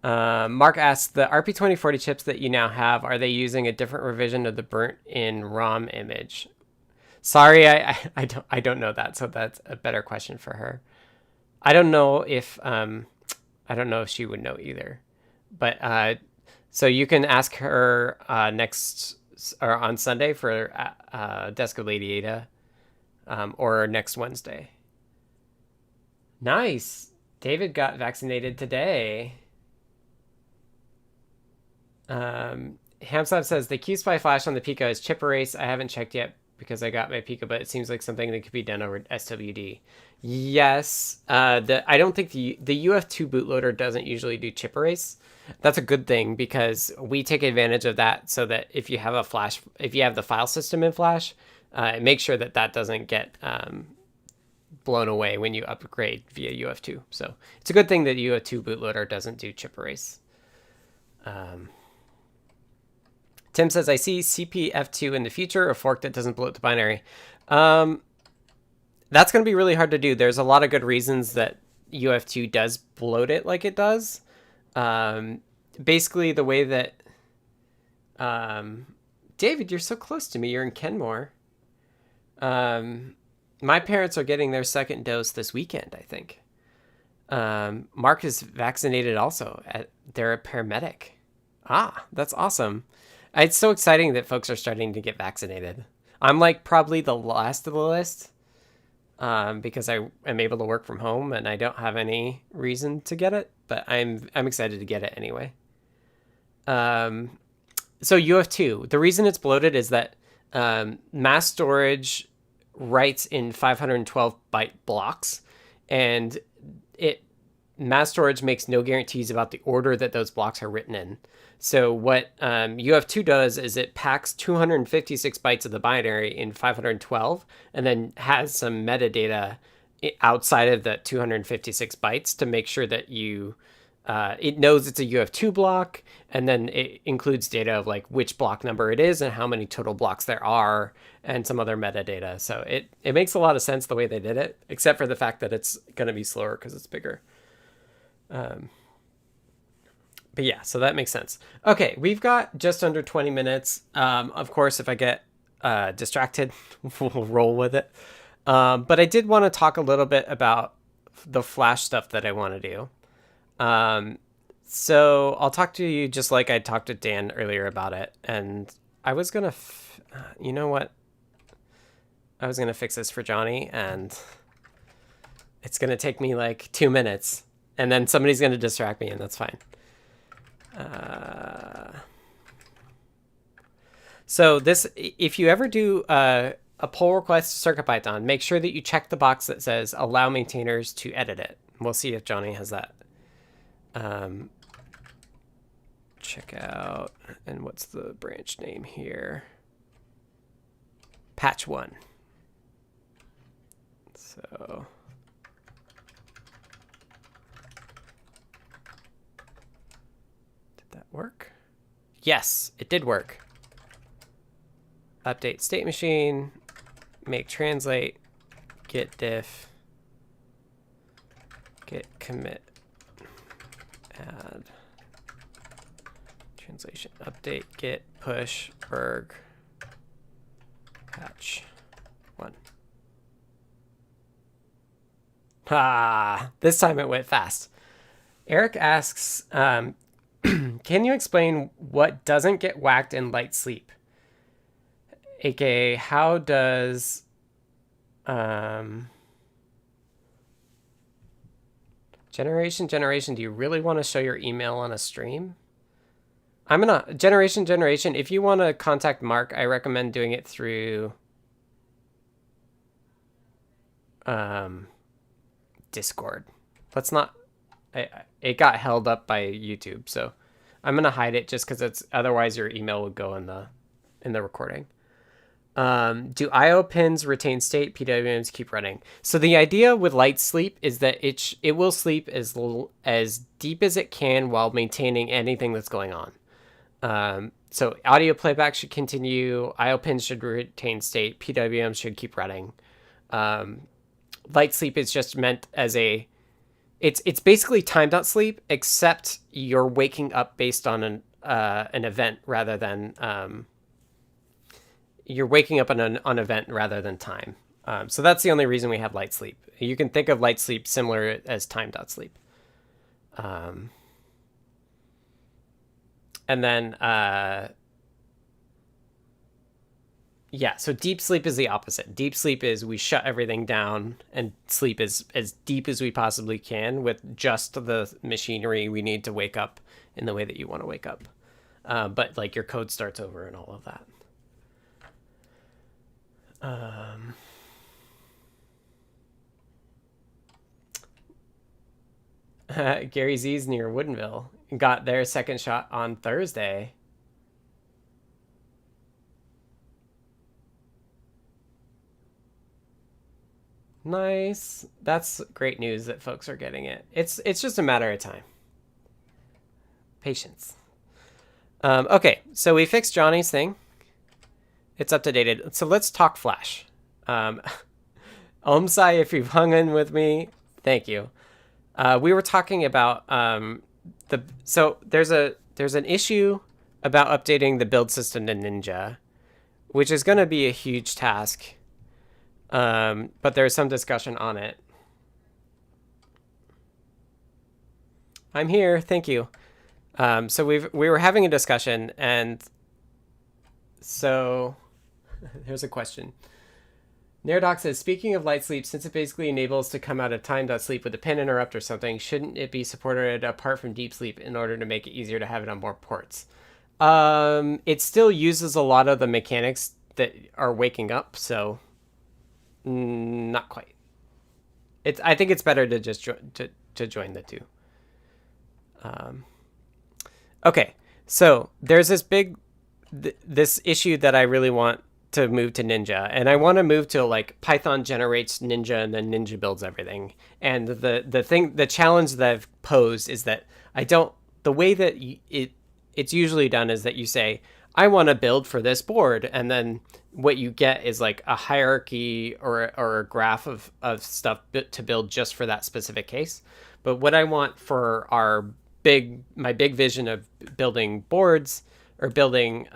Mark asks, the RP2040 chips that you now have, are they using a different revision of the burnt in ROM image? Sorry, I don't know that, so that's a better question for her. I don't know if she would know either. But so you can ask her next or on Sunday for Desk of Ladyada, or next Wednesday. Nice. David got vaccinated today. Hamslab says the QSPI flash on the Pico is chip erase. I haven't checked yet because I got my Pico, but it seems like something that could be done over SWD. Yes. I don't think the UF2 bootloader doesn't usually do chip erase. That's a good thing because we take advantage of that so that if you have the file system in Flash, make sure that doesn't get blown away when you upgrade via UF2. So it's a good thing that UF2 bootloader doesn't do chip erase. Tim says, I see CPF2 in the future, a fork that doesn't bloat the binary. That's going to be really hard to do. There's a lot of good reasons that UF2 does bloat it like it does. Basically, the way that... David, you're so close to me. You're in Kenmore. My parents are getting their second dose this weekend, I think. Mark is vaccinated also. They're a paramedic. Ah, that's awesome. It's so exciting that folks are starting to get vaccinated. I'm like probably the last of the list because I am able to work from home and I don't have any reason to get it, but I'm excited to get it anyway. So UF2, the reason it's bloated is that mass storage writes in 512 byte blocks, and mass storage makes no guarantees about the order that those blocks are written in. So what UF2 does is it packs 256 bytes of the binary in 512 and then has some metadata outside of the 256 bytes to make sure that it knows it's a UF2 block, and then it includes data of like which block number it is and how many total blocks there are and some other metadata. So it makes a lot of sense the way they did it, except for the fact that it's going to be slower because it's bigger. But yeah, so that makes sense. Okay, we've got just under 20 minutes. Of course, if I get distracted, we'll roll with it. But I did want to talk a little bit about the Flash stuff that I want to do. So I'll talk to you just like I talked to Dan earlier about it. And I was going to, you know what? I was going to fix this for Johnny, and it's going to take me like 2 minutes. And then somebody's going to distract me, and that's fine. So this, if you ever do a pull request to CircuitPython, make sure that you check the box that says allow maintainers to edit it. We'll see if Johnny has that. Check out, and what's the branch name here? Patch 1. So... that work? Yes, it did work. Update state machine, make translate, git diff, git commit, add translation update git push berg patch 1. This time it went fast. Eric asks, can you explain what doesn't get whacked in light sleep? AKA, how does generation, do you really want to show your email on a stream? I'm gonna, generation, if you want to contact Mark, I recommend doing it through Discord. Let's not, it got held up by YouTube, so I'm gonna hide it just because it's, otherwise your email would go in the recording. Do IO pins retain state? PWMs keep running. So the idea with light sleep is that it will sleep as deep as it can while maintaining anything that's going on. So audio playback should continue. IO pins should retain state. PWMs should keep running. Light sleep is just meant as a, it's basically time.sleep, except you're waking up based on an event rather than you're waking up on an event rather than time. So that's the only reason we have light sleep. You can think of light sleep similar as time.sleep. And then, yeah, so deep sleep is the opposite. Deep sleep is we shut everything down and sleep as deep as we possibly can with just the machinery we need to wake up in the way that you want to wake up. But like your code starts over and all of that. Gary Z's near Woodinville got their second shot on Thursday. Nice. That's great news that folks are getting it. It's just a matter of time. Patience. Okay, so we fixed Johnny's thing. It's up to date. So let's talk Flash. Omsai, if you've hung in with me, thank you. We were talking about so there's an issue about updating the build system to Ninja, which is going to be a huge task. But there's some discussion on it. I'm here, thank you. So we were having a discussion, and so here's a question. Nerdoc says, speaking of light sleep, since it basically enables to come out of time.sleep with a pin interrupt or something, shouldn't it be supported apart from deep sleep in order to make it easier to have it on more ports? It still uses a lot of the mechanics that are waking up, so not quite. I think it's better to just join the two. Okay, so there's this issue that I really want to move to Ninja, and I want to move to like Python generates Ninja and then Ninja builds everything. And the challenge that I've posed is that the way that it's usually done is that you say, I want to build for this board, and then what you get is like a hierarchy or a graph of stuff to build just for that specific case. But what I want for my big vision of building boards or building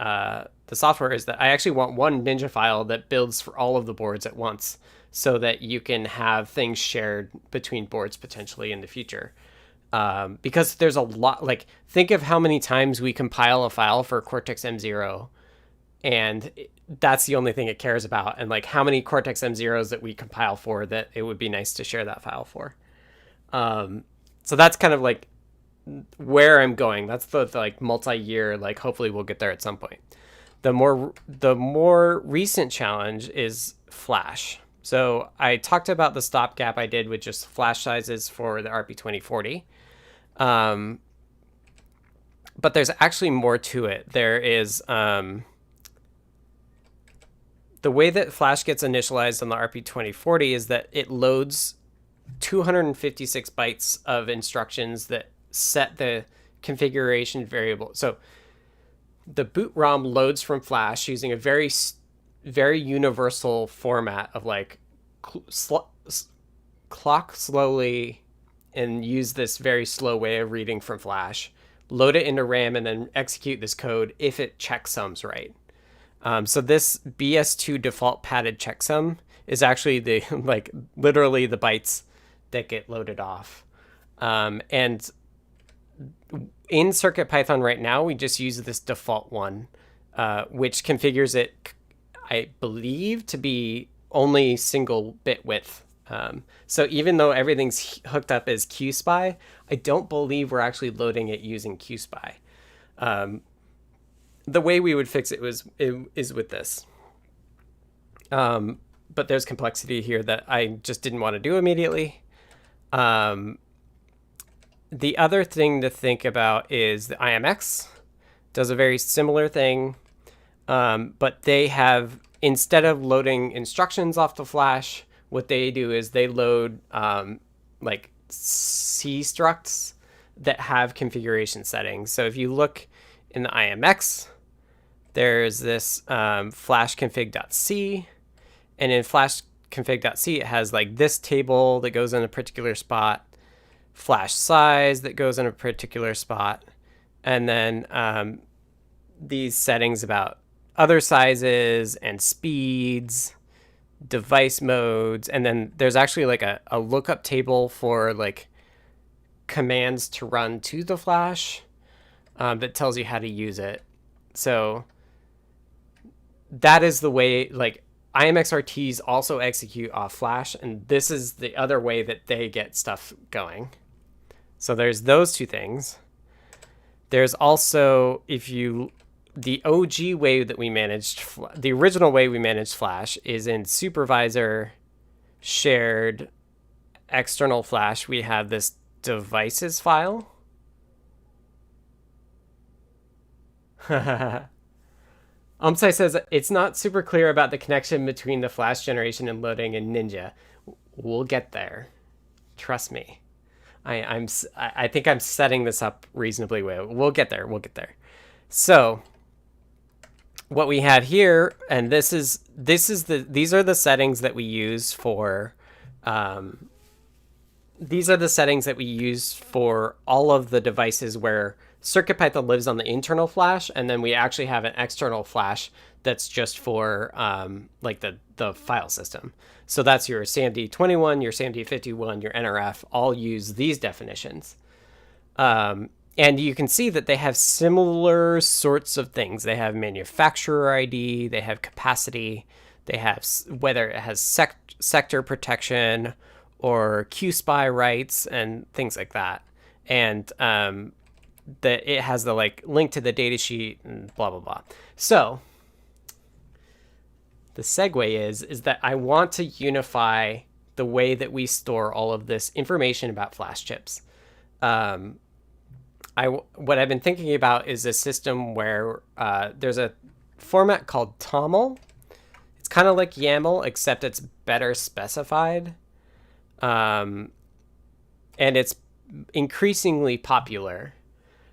the software is that I actually want one Ninja file that builds for all of the boards at once, so that you can have things shared between boards potentially in the future. Because there's a lot, like, think of how many times we compile a file for Cortex M0, and that's the only thing it cares about, and like how many Cortex M0s that we compile for that it would be nice to share that file for. So that's kind of like where I'm going. That's the like multi-year, like hopefully we'll get there at some point. The more recent challenge is Flash. So I talked about the stopgap I did with just flash sizes for the RP2040. But there's actually more to it. There is the way that Flash gets initialized on the RP2040 is that it loads 256 bytes of instructions that set the configuration variable. So the boot ROM loads from Flash using a very universal format of like clock slowly and use this very slow way of reading from Flash, load it into RAM, and then execute this code if it checksums right. So this BS2 default padded checksum is actually the like literally the bytes that get loaded off. And in CircuitPython right now, we just use this default one, which configures it, I believe, to be only single bit width. So even though everything's hooked up as QSPI, I don't believe we're actually loading it using QSPI. The way we would fix it is with this. But there's complexity here that I just didn't want to do immediately. The other thing to think about is the IMX does a very similar thing, but they have, instead of loading instructions off the flash, what they do is they load like C structs that have configuration settings. So if you look in the IMX, there's this flash config.c, and in flash config.c, it has like this table that goes in a particular spot, flash size that goes in a particular spot, and then these settings about other sizes and speeds, device modes, and then there's actually like a lookup table for like commands to run to the flash that tells you how to use it. So that is the way, like, IMXRTs also execute off flash, and this is the other way that they get stuff going. So there's those two things. There's also, the OG way that we managed, the original way we managed flash is in supervisor shared external flash. We have this devices file. Umsai says it's not super clear about the connection between the flash generation and loading in Ninja. We'll get there. Trust me. I think I'm setting this up reasonably well. We'll get there. We'll get there. So what we have here, and these are the settings that we use for all of the devices where CircuitPython lives on the internal flash, and then we actually have an external flash that's just for like the file system. So that's your SAMD21, your SAMD51, your NRF, all use these definitions. And you can see that they have similar sorts of things. They have manufacturer ID, they have capacity, they have whether it has sector protection or QSPI rights and things like that. And that it has the like link to the data sheet and blah, blah, blah. So the segue is that I want to unify the way that we store all of this information about flash chips. What I've been thinking about is a system where there's a format called TOML. It's kind of like YAML, except it's better specified. And it's increasingly popular.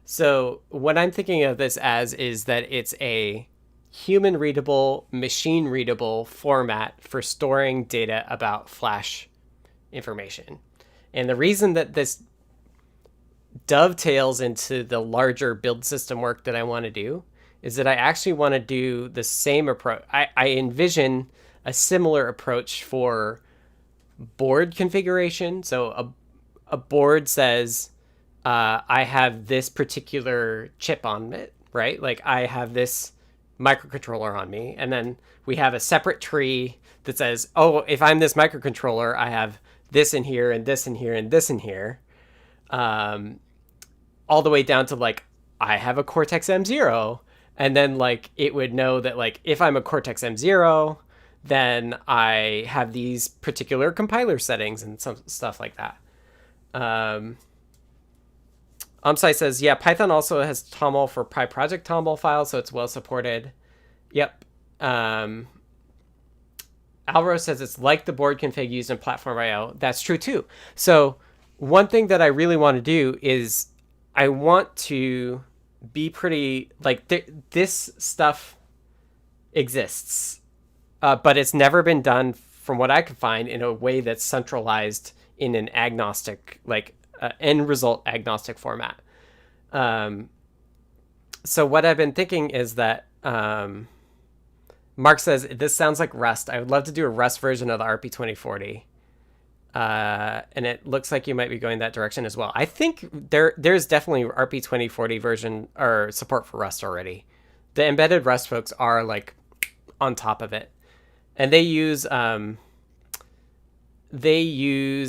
So what I'm thinking of this as is that it's a human readable, machine readable format for storing data about flash information. And the reason that this dovetails into the larger build system work that I want to do is that I actually want to do the same approach. I envision a similar approach for board configuration. So a board says, I have this particular chip on it, right? Like I have this microcontroller on me, and then we have a separate tree that says, oh, if I'm this microcontroller, I have this in here and this in here and this in here. All the way down to like, I have a Cortex M0, and then like it would know that like if I'm a Cortex M0, then I have these particular compiler settings and some stuff like that. Umsai says, yeah, Python also has TOML for PyProject TOML files, so it's well supported. Yep. Alro says it's like the board config used in Platform IO. That's true too. So one thing that I really want to do is I want to be pretty, like this stuff exists, but it's never been done, from what I can find, in a way that's centralized in an agnostic, like end result agnostic format. So what I've been thinking is that Mark says, this sounds like Rust. I would love to do a Rust version of the RP2040. And it looks like you might be going that direction as well. I think there's definitely RP2040 version or support for Rust already. The embedded Rust folks are like on top of it. And they use the SVD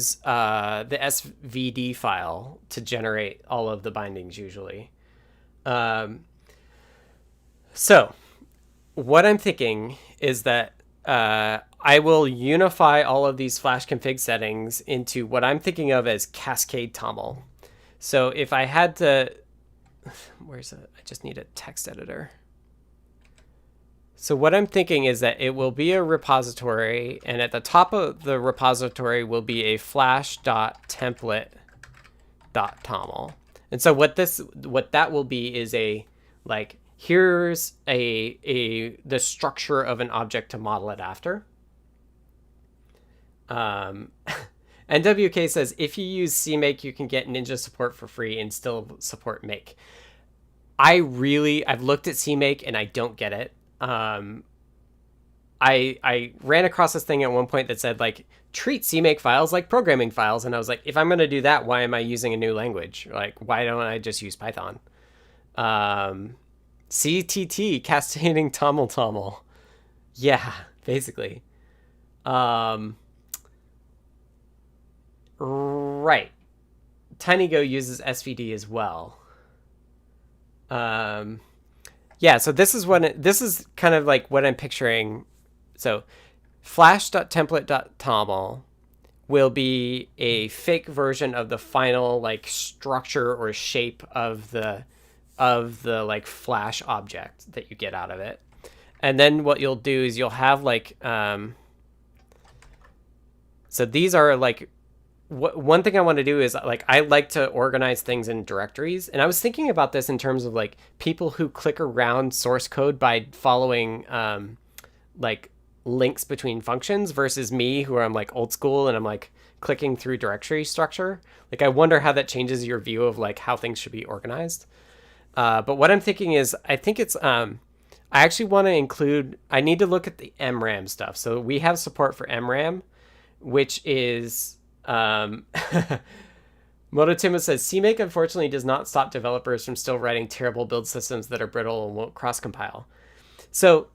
file to generate all of the bindings usually. So what I'm thinking is that I will unify all of these flash config settings into what I'm thinking of as cascade toml. So if I had to, where's it? I just need a text editor. So what I'm thinking is that it will be a repository, and at the top of the repository will be a flash.template.toml. And so what that will be is a, like, here's the structure of an object to model it after. NWK says, if you use CMake, you can get Ninja support for free and still support Make. I've looked at CMake and I don't get it. I ran across this thing at one point that said, like, treat CMake files like programming files. And I was like, if I'm going to do that, why am I using a new language? Like, why don't I just use Python? CTT, cascading toml. Yeah, basically. Right. TinyGo uses SVD as well. Yeah, so this is kind of like what I'm picturing. So flash.template.toml will be a fake version of the final, like, structure or shape of the like flash object that you get out of it. And then what you'll do is you'll have like so these are like, one thing I want to do is, like, I like to organize things in directories, and I was thinking about this in terms of like people who click around source code by following like links between functions versus me, who I'm like old school and I'm like clicking through directory structure. Like, I wonder how that changes your view of like how things should be organized. But what I'm thinking is, I think it's I actually want to include, I need to look at the MRAM stuff. So we have support for MRAM, which is Mototimo says, CMake unfortunately does not stop developers from still writing terrible build systems that are brittle and won't cross compile. So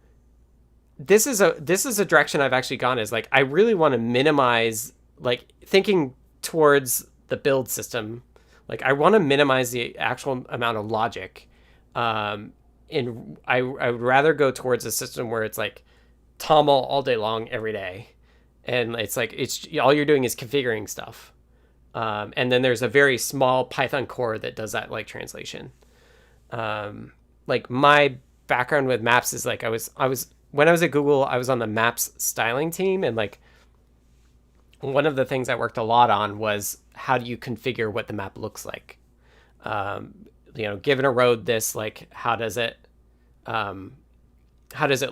this is a direction I've actually gone, is like, I really want to minimize, like, thinking towards the build system. Like, I want to minimize the actual amount of logic. And I would rather go towards a system where it's like toml all day long every day. And it's like, it's all you're doing is configuring stuff. And then there's a very small Python core that does that, like, translation. Like, my background with maps is like, I was when I was at Google, I was on the maps styling team, and like one of the things I worked a lot on was how do you configure what the map looks like. Given a road this, like, how does it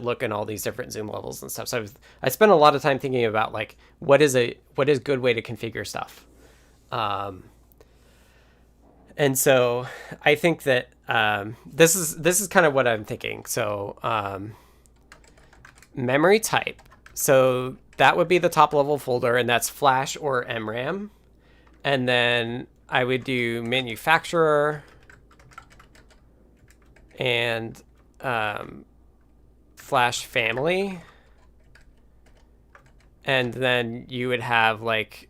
look in all these different zoom levels and stuff. So I spent a lot of time thinking about, like, what is a good way to configure stuff. And so I think that this is kind of what I'm thinking. So memory type. So that would be the top level folder, and that's flash or MRAM. And then I would do manufacturer and flash family. And then you would have like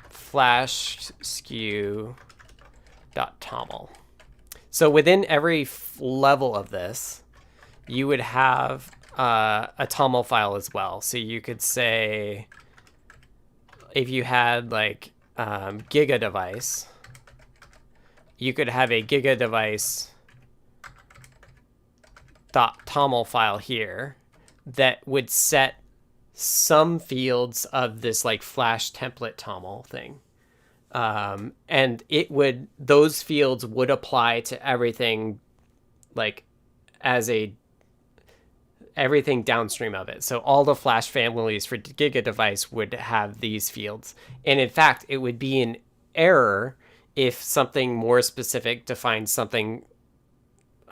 flash SKU.toml. So within every level of this, you would have a toml file as well. So you could say, if you had like giga device, you could have a giga device .toml file here that would set some fields of this like flash template toml thing. And those fields would apply to everything, like, as everything downstream of it. So all the flash families for Giga device would have these fields. And in fact, it would be an error if something more specific defines something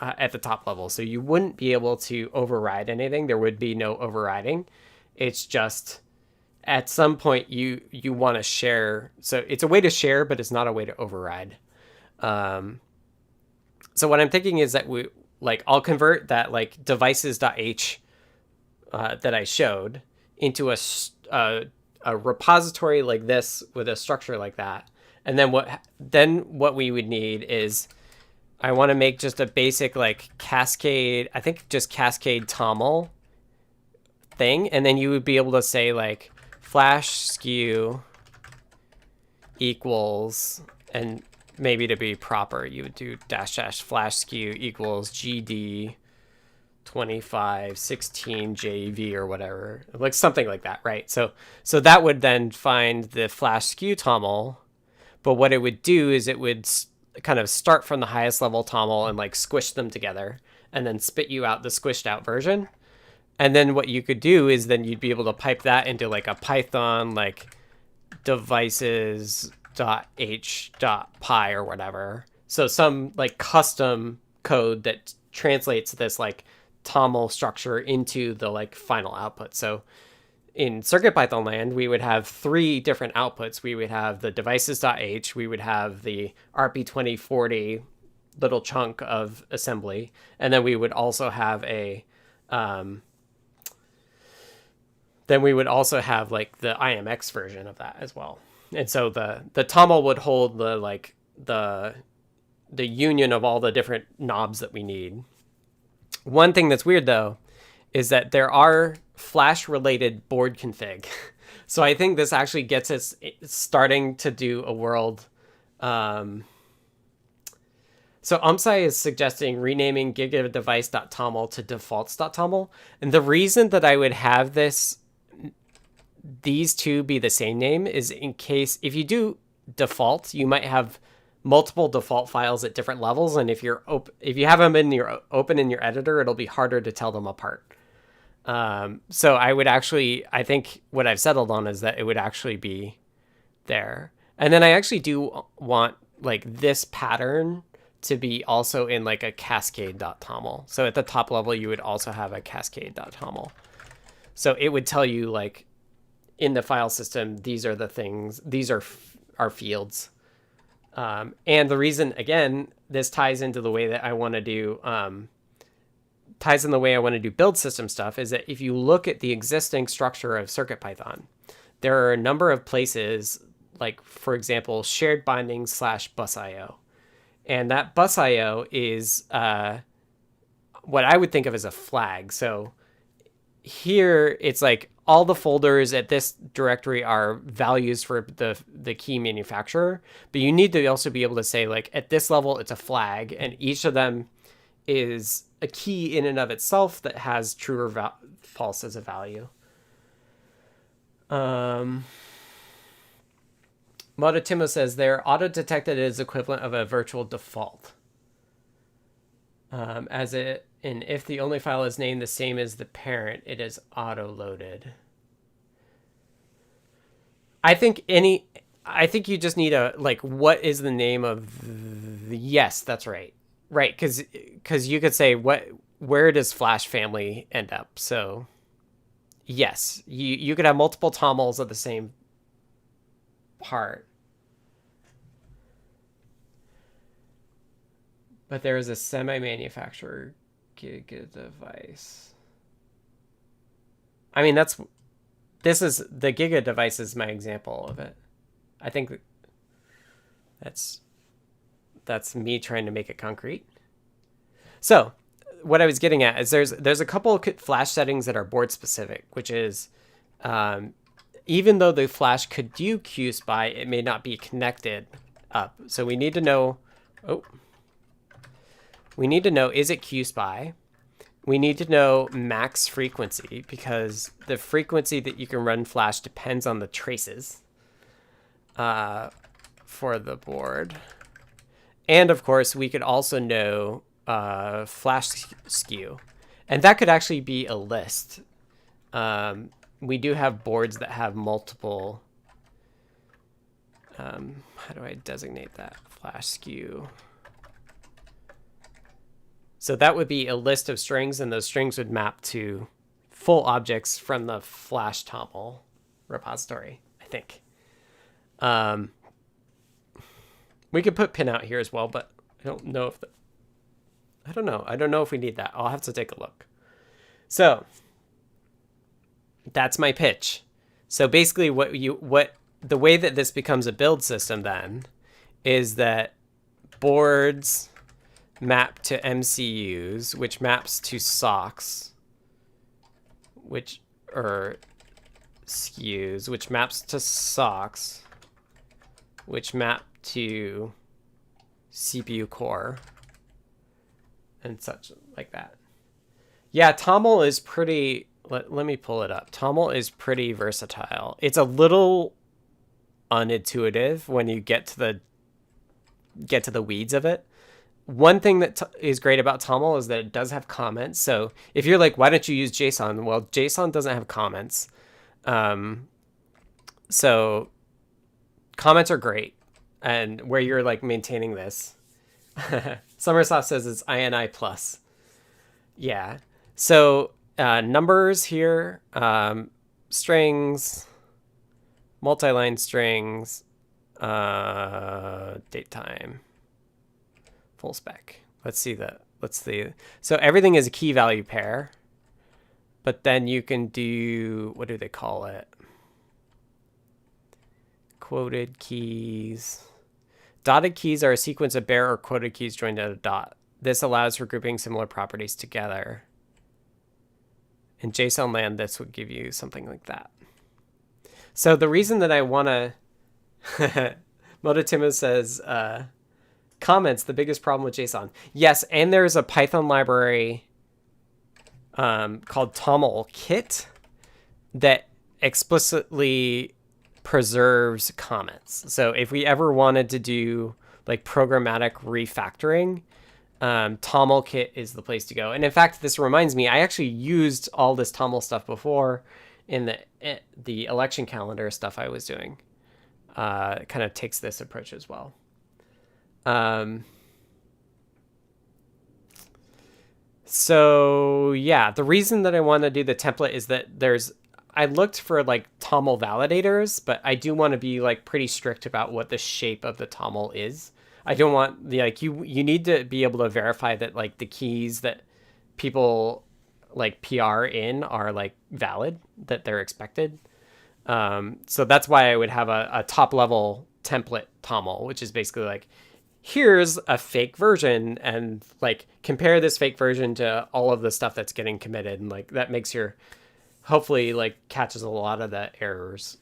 at the top level. So you wouldn't be able to override anything. There would be no overriding. It's just at some point you want to share. So it's a way to share, but it's not a way to override. So what I'm thinking is that I'll convert that like devices.h that I showed into a repository like this with a structure like that. And then what we would need is, I want to make just a basic like cascade, I think just cascade toml thing. And then you would be able to say like flash skew equals, and maybe to be proper, you would do -- flash skew equals GD 2516 JV or whatever, like something like that, right? So that would then find the flash skew toml, but what it would do is it would kind of start from the highest level toml and like squish them together and then spit you out the squished out version. And then what you could do is then you'd be able to pipe that into like a Python like devices.h.py or whatever. So some like custom code that translates this like toml structure into the like final output. So in CircuitPython land, we would have 3 different outputs. We would have the devices.h, we would have the RP2040 little chunk of assembly, and then we would also have like the IMX version of that as well. And so the toml would hold the union of all the different knobs that we need. One thing that's weird though is that there are Flash related board config. So I think this actually gets us starting to do a world. So UMSI is suggesting renaming gigadevice.toml to defaults.toml. And the reason that I would have these two be the same name is in case if you do default, you might have multiple default files at different levels. And if you have them open in your editor, it'll be harder to tell them apart. So I think what I've settled on is that it would actually be there. And then I actually do want like this pattern to be also in like a cascade.toml. So at the top level, you would also have a cascade.toml. So it would tell you like in the file system, these are the things, these are our fields. And the reason, again, this ties into the way that I want to do, build system stuff is that if you look at the existing structure of CircuitPython, there are a number of places, like, for example, shared bindings / bus IO. And that bus IO is what I would think of as a flag. So here it's like all the folders at this directory are values for the key manufacturer, but you need to also be able to say like at this level it's a flag, and each of them is a key in and of itself that has true or false as a value. Modotimo says they're auto-detected as equivalent of a virtual default. And if the only file is named the same as the parent, it is auto-loaded. I think you just need what is the name of yes, that's right. Right, because you could say where does Flash family end up? So yes, you could have multiple tomls of the same part. But there is a semi-manufacturer Giga device. I mean, the Giga device is my example of it. I think that's me trying to make it concrete. So what I was getting at is there's a couple of Flash settings that are board specific, which is even though the Flash could do QSPI, it may not be connected up. So we need to know, is it QSPI? We need to know max frequency, because the frequency that you can run Flash depends on the traces for the board. And of course, we could also know Flash skew. And that could actually be a list. We do have boards that have multiple how do I designate that? Flash skew. So that would be a list of strings, and those strings would map to full objects from the flash toml repository, I think. We could put pin out here as well, but I don't know if I don't know. I don't know if we need that. I'll have to take a look. So that's my pitch. So basically the way that this becomes a build system then is that boards map to MCUs, which maps to SOCs, or SKUs, which maps to SOCs, which map to CPU core, and such like that. Yeah, toml is pretty... Let me pull it up. Toml is pretty versatile. It's a little unintuitive when you get to the weeds of it. One thing that is great about toml is that it does have comments. So if you're like, why don't you use JSON? Well, JSON doesn't have comments. So comments are great. And where you're like maintaining this. Summersoft says it's INI plus. Yeah. So numbers here, strings, multi-line strings, date time, full spec. Let's see. So everything is a key value pair, but then you can do, what do they call it? Quoted keys. Dotted keys are a sequence of bare or quoted keys joined at a dot. This allows for grouping similar properties together. In JSON land, this would give you something like that. So the reason that I want to... Mototimo says, comments, the biggest problem with JSON. Yes, and there's a Python library called toml-kit that explicitly preserves comments. So if we ever wanted to do like programmatic refactoring, toml-kit is the place to go. And in fact, this reminds me, I actually used all this toml stuff before in the election calendar stuff I was doing. It kind of takes this approach as well. So yeah, the reason that I want to do the template is that I looked for like toml validators, but I do want to be like pretty strict about what the shape of the toml is. I don't want you need to be able to verify that like the keys that people like PR in are like valid, that they're expected. So that's why I would have a top level template toml, which is basically like, here's a fake version and like compare this fake version to all of the stuff that's getting committed. And like that makes hopefully like catches a lot of the errors.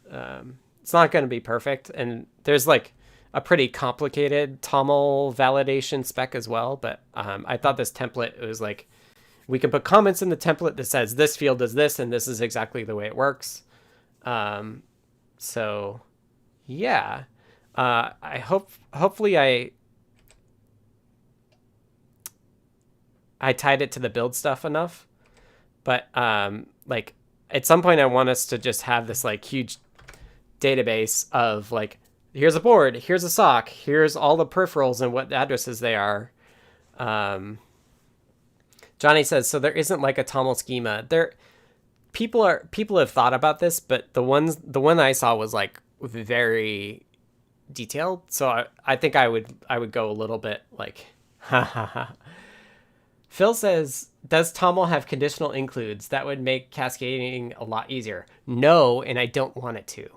It's not going to be perfect. And there's like a pretty complicated toml validation spec as well. But I thought this template, it was like, we can put comments in the template that says this field does this, and this is exactly the way it works. So yeah, hopefully I tied it to the build stuff enough, but like at some point I want us to just have this like huge database of like, here's a board, here's a SOC, here's all the peripherals and what addresses they are. Johnny says, so there isn't like a toml schema. People have thought about this, but the one I saw was like very detailed. So I think I would go a little bit like, ha ha ha. Phil says, does toml have conditional includes? That would make cascading a lot easier. No, and I don't want it to.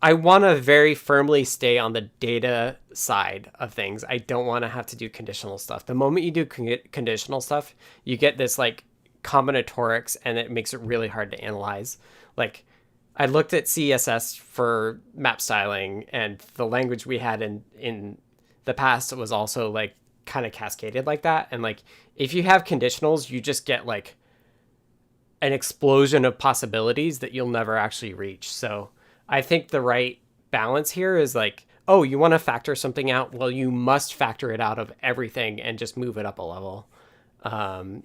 I want to very firmly stay on the data side of things. I don't want to have to do conditional stuff. The moment you do conditional stuff, you get this like combinatorics, and it makes it really hard to analyze. Like I looked at CSS for map styling, and the language we had in the past was also like kind of cascaded like that. And like if you have conditionals, you just get like an explosion of possibilities that you'll never actually reach. So I think the right balance here is like, oh, you want to factor something out? Well, you must factor it out of everything and just move it up a level.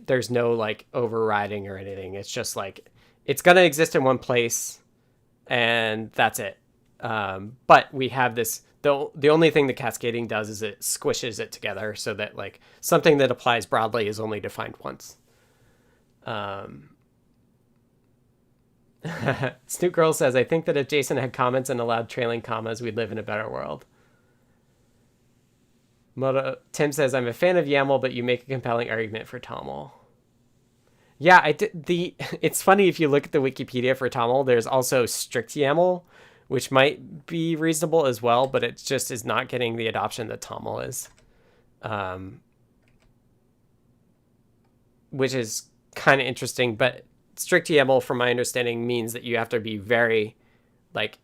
There's no like overriding or anything. It's just like, it's going to exist in one place. and that's it. But we have this, the only thing the cascading does is it squishes it together so that like something that applies broadly is only defined once. Snoot Girl says, I think that if Jason had comments and allowed trailing commas, we'd live in a better world. Tim says, I'm a fan of YAML, but you make a compelling argument for TOML. Yeah, it's funny if you look at the Wikipedia for TOML, there's also strict YAML, which might be reasonable as well, but it just is not getting the adoption that TOML is. Which is kind of interesting, but strict YAML, from my understanding, means that you have to be very, like,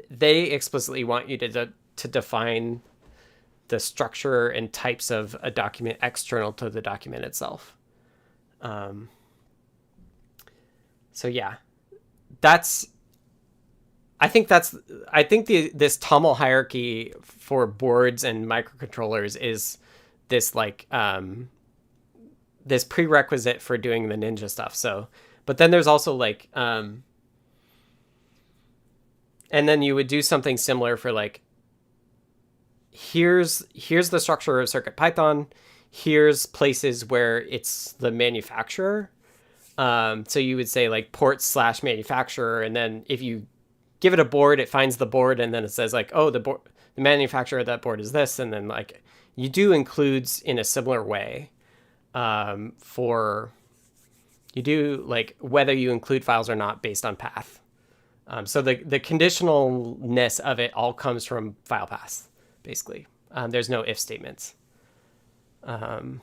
they explicitly want you to define the structure and types of a document external to the document itself. So yeah, I think this TOML hierarchy for boards and microcontrollers is this like, this prerequisite for doing the Ninja stuff. So, but then there's also like, and then you would do something similar for like, here's the structure of CircuitPython. Here's places where it's the manufacturer. So you would say like port/manufacturer, and then if you give it a board, it finds the board, and then it says like, oh, the manufacturer of that board is this, and then like you do includes in a similar way. You do like whether you include files or not based on path. So the conditionalness of it all comes from file paths, basically. There's no if statements. Tim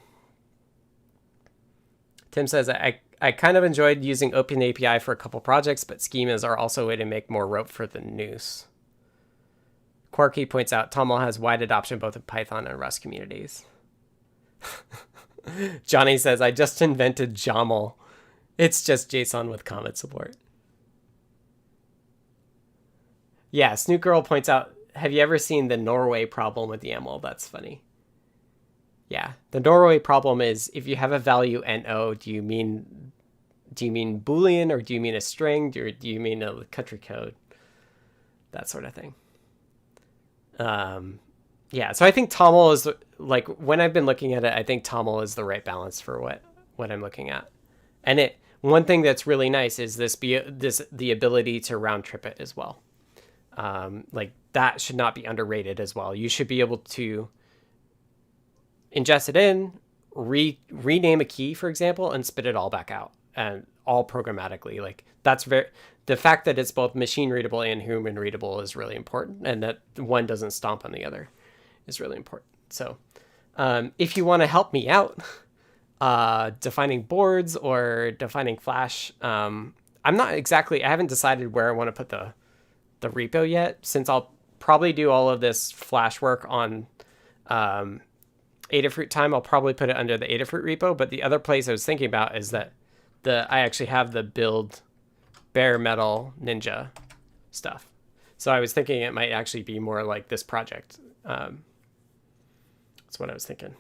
says, I kind of enjoyed using OpenAPI for a couple projects, but schemas are also a way to make more rope for the noose. Quarky points out TOML has wide adoption both in Python and Rust communities. Johnny says, I just invented JOML. It's just JSON with comment support. Yeah, Snoot Girl points out, have you ever seen the Norway problem with YAML? That's funny. Yeah, the Norway problem is if you have a value NO, do you mean Boolean, or do you mean a string, or do you mean a country code? That sort of thing. Yeah, so I think TOML is, like, when I've been looking at it, I think TOML is the right balance for what I'm looking at. And one thing that's really nice is the ability to round trip it as well. Like, that should not be underrated as well. You should be able to ingest it in, rename a key, for example, and spit it all back out, and all programmatically. Like, that's the fact that it's both machine readable and human readable is really important, and that one doesn't stomp on the other is really important. So if you want to help me out defining boards or defining Flash, I haven't decided where I want to put the repo yet, since I'll probably do all of this Flash work on Adafruit time. I'll probably put it under the Adafruit repo, but the other place I was thinking about is that I actually have the build bare metal Ninja stuff. So I was thinking it might actually be more like this project. That's what I was thinking.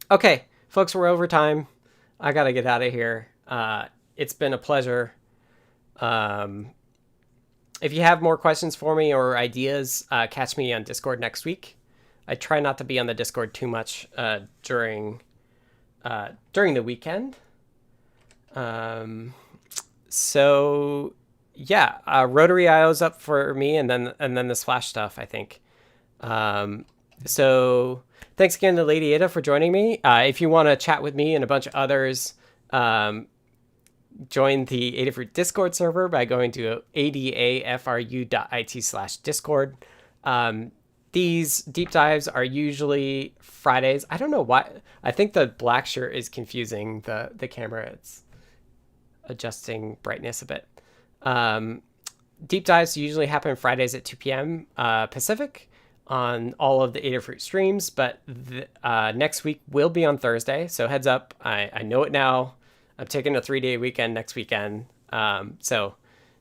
Okay, folks, we're over time. I got to get out of here. It's been a pleasure. If you have more questions for me or ideas, catch me on Discord next week. I try not to be on the Discord too much during the weekend. So yeah, rotaryio's up for me, and then this Flash stuff, I think. So thanks again to Ladyada for joining me. If you want to chat with me and a bunch of others, join the Adafruit Discord server by going to adafru.it/discord. These deep dives are usually Fridays. I don't know why. I think the black shirt is confusing the camera. It's adjusting brightness a bit. Deep dives usually happen Fridays at 2 p.m. Pacific on all of the Adafruit streams, but next week will be on Thursday. So heads up, I know it now. I'm taking a 3-day weekend next weekend. So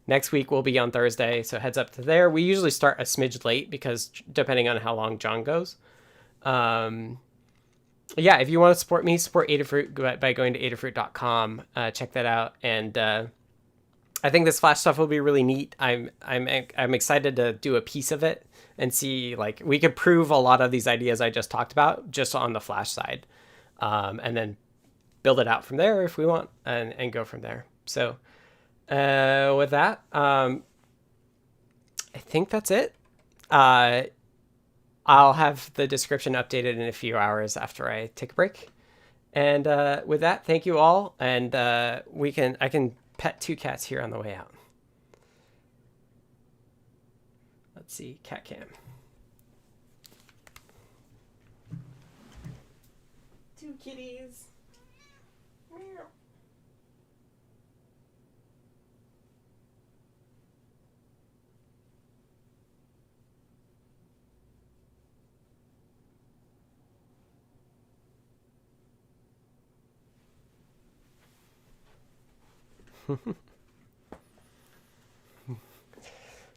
next week will be on Thursday. So heads up to there. We usually start a smidge late because depending on how long John goes. Yeah, if you want to support me, support Adafruit by going to adafruit.com. Check that out. And I think this flash stuff will be really neat. I'm excited to do a piece of it and see, like, we could prove a lot of these ideas I just talked about just on the flash side, and then build it out from there if we want, and go from there. So with that, I think that's it. I'll have the description updated in a few hours after I take a break. And with that, thank you all. And I can pet 2 cats here on the way out. Let's see, cat cam. 2 kitties.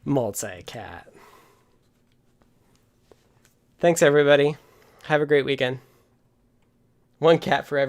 Multi-cat. Thanks, everybody. Have a great weekend. 1 cat for every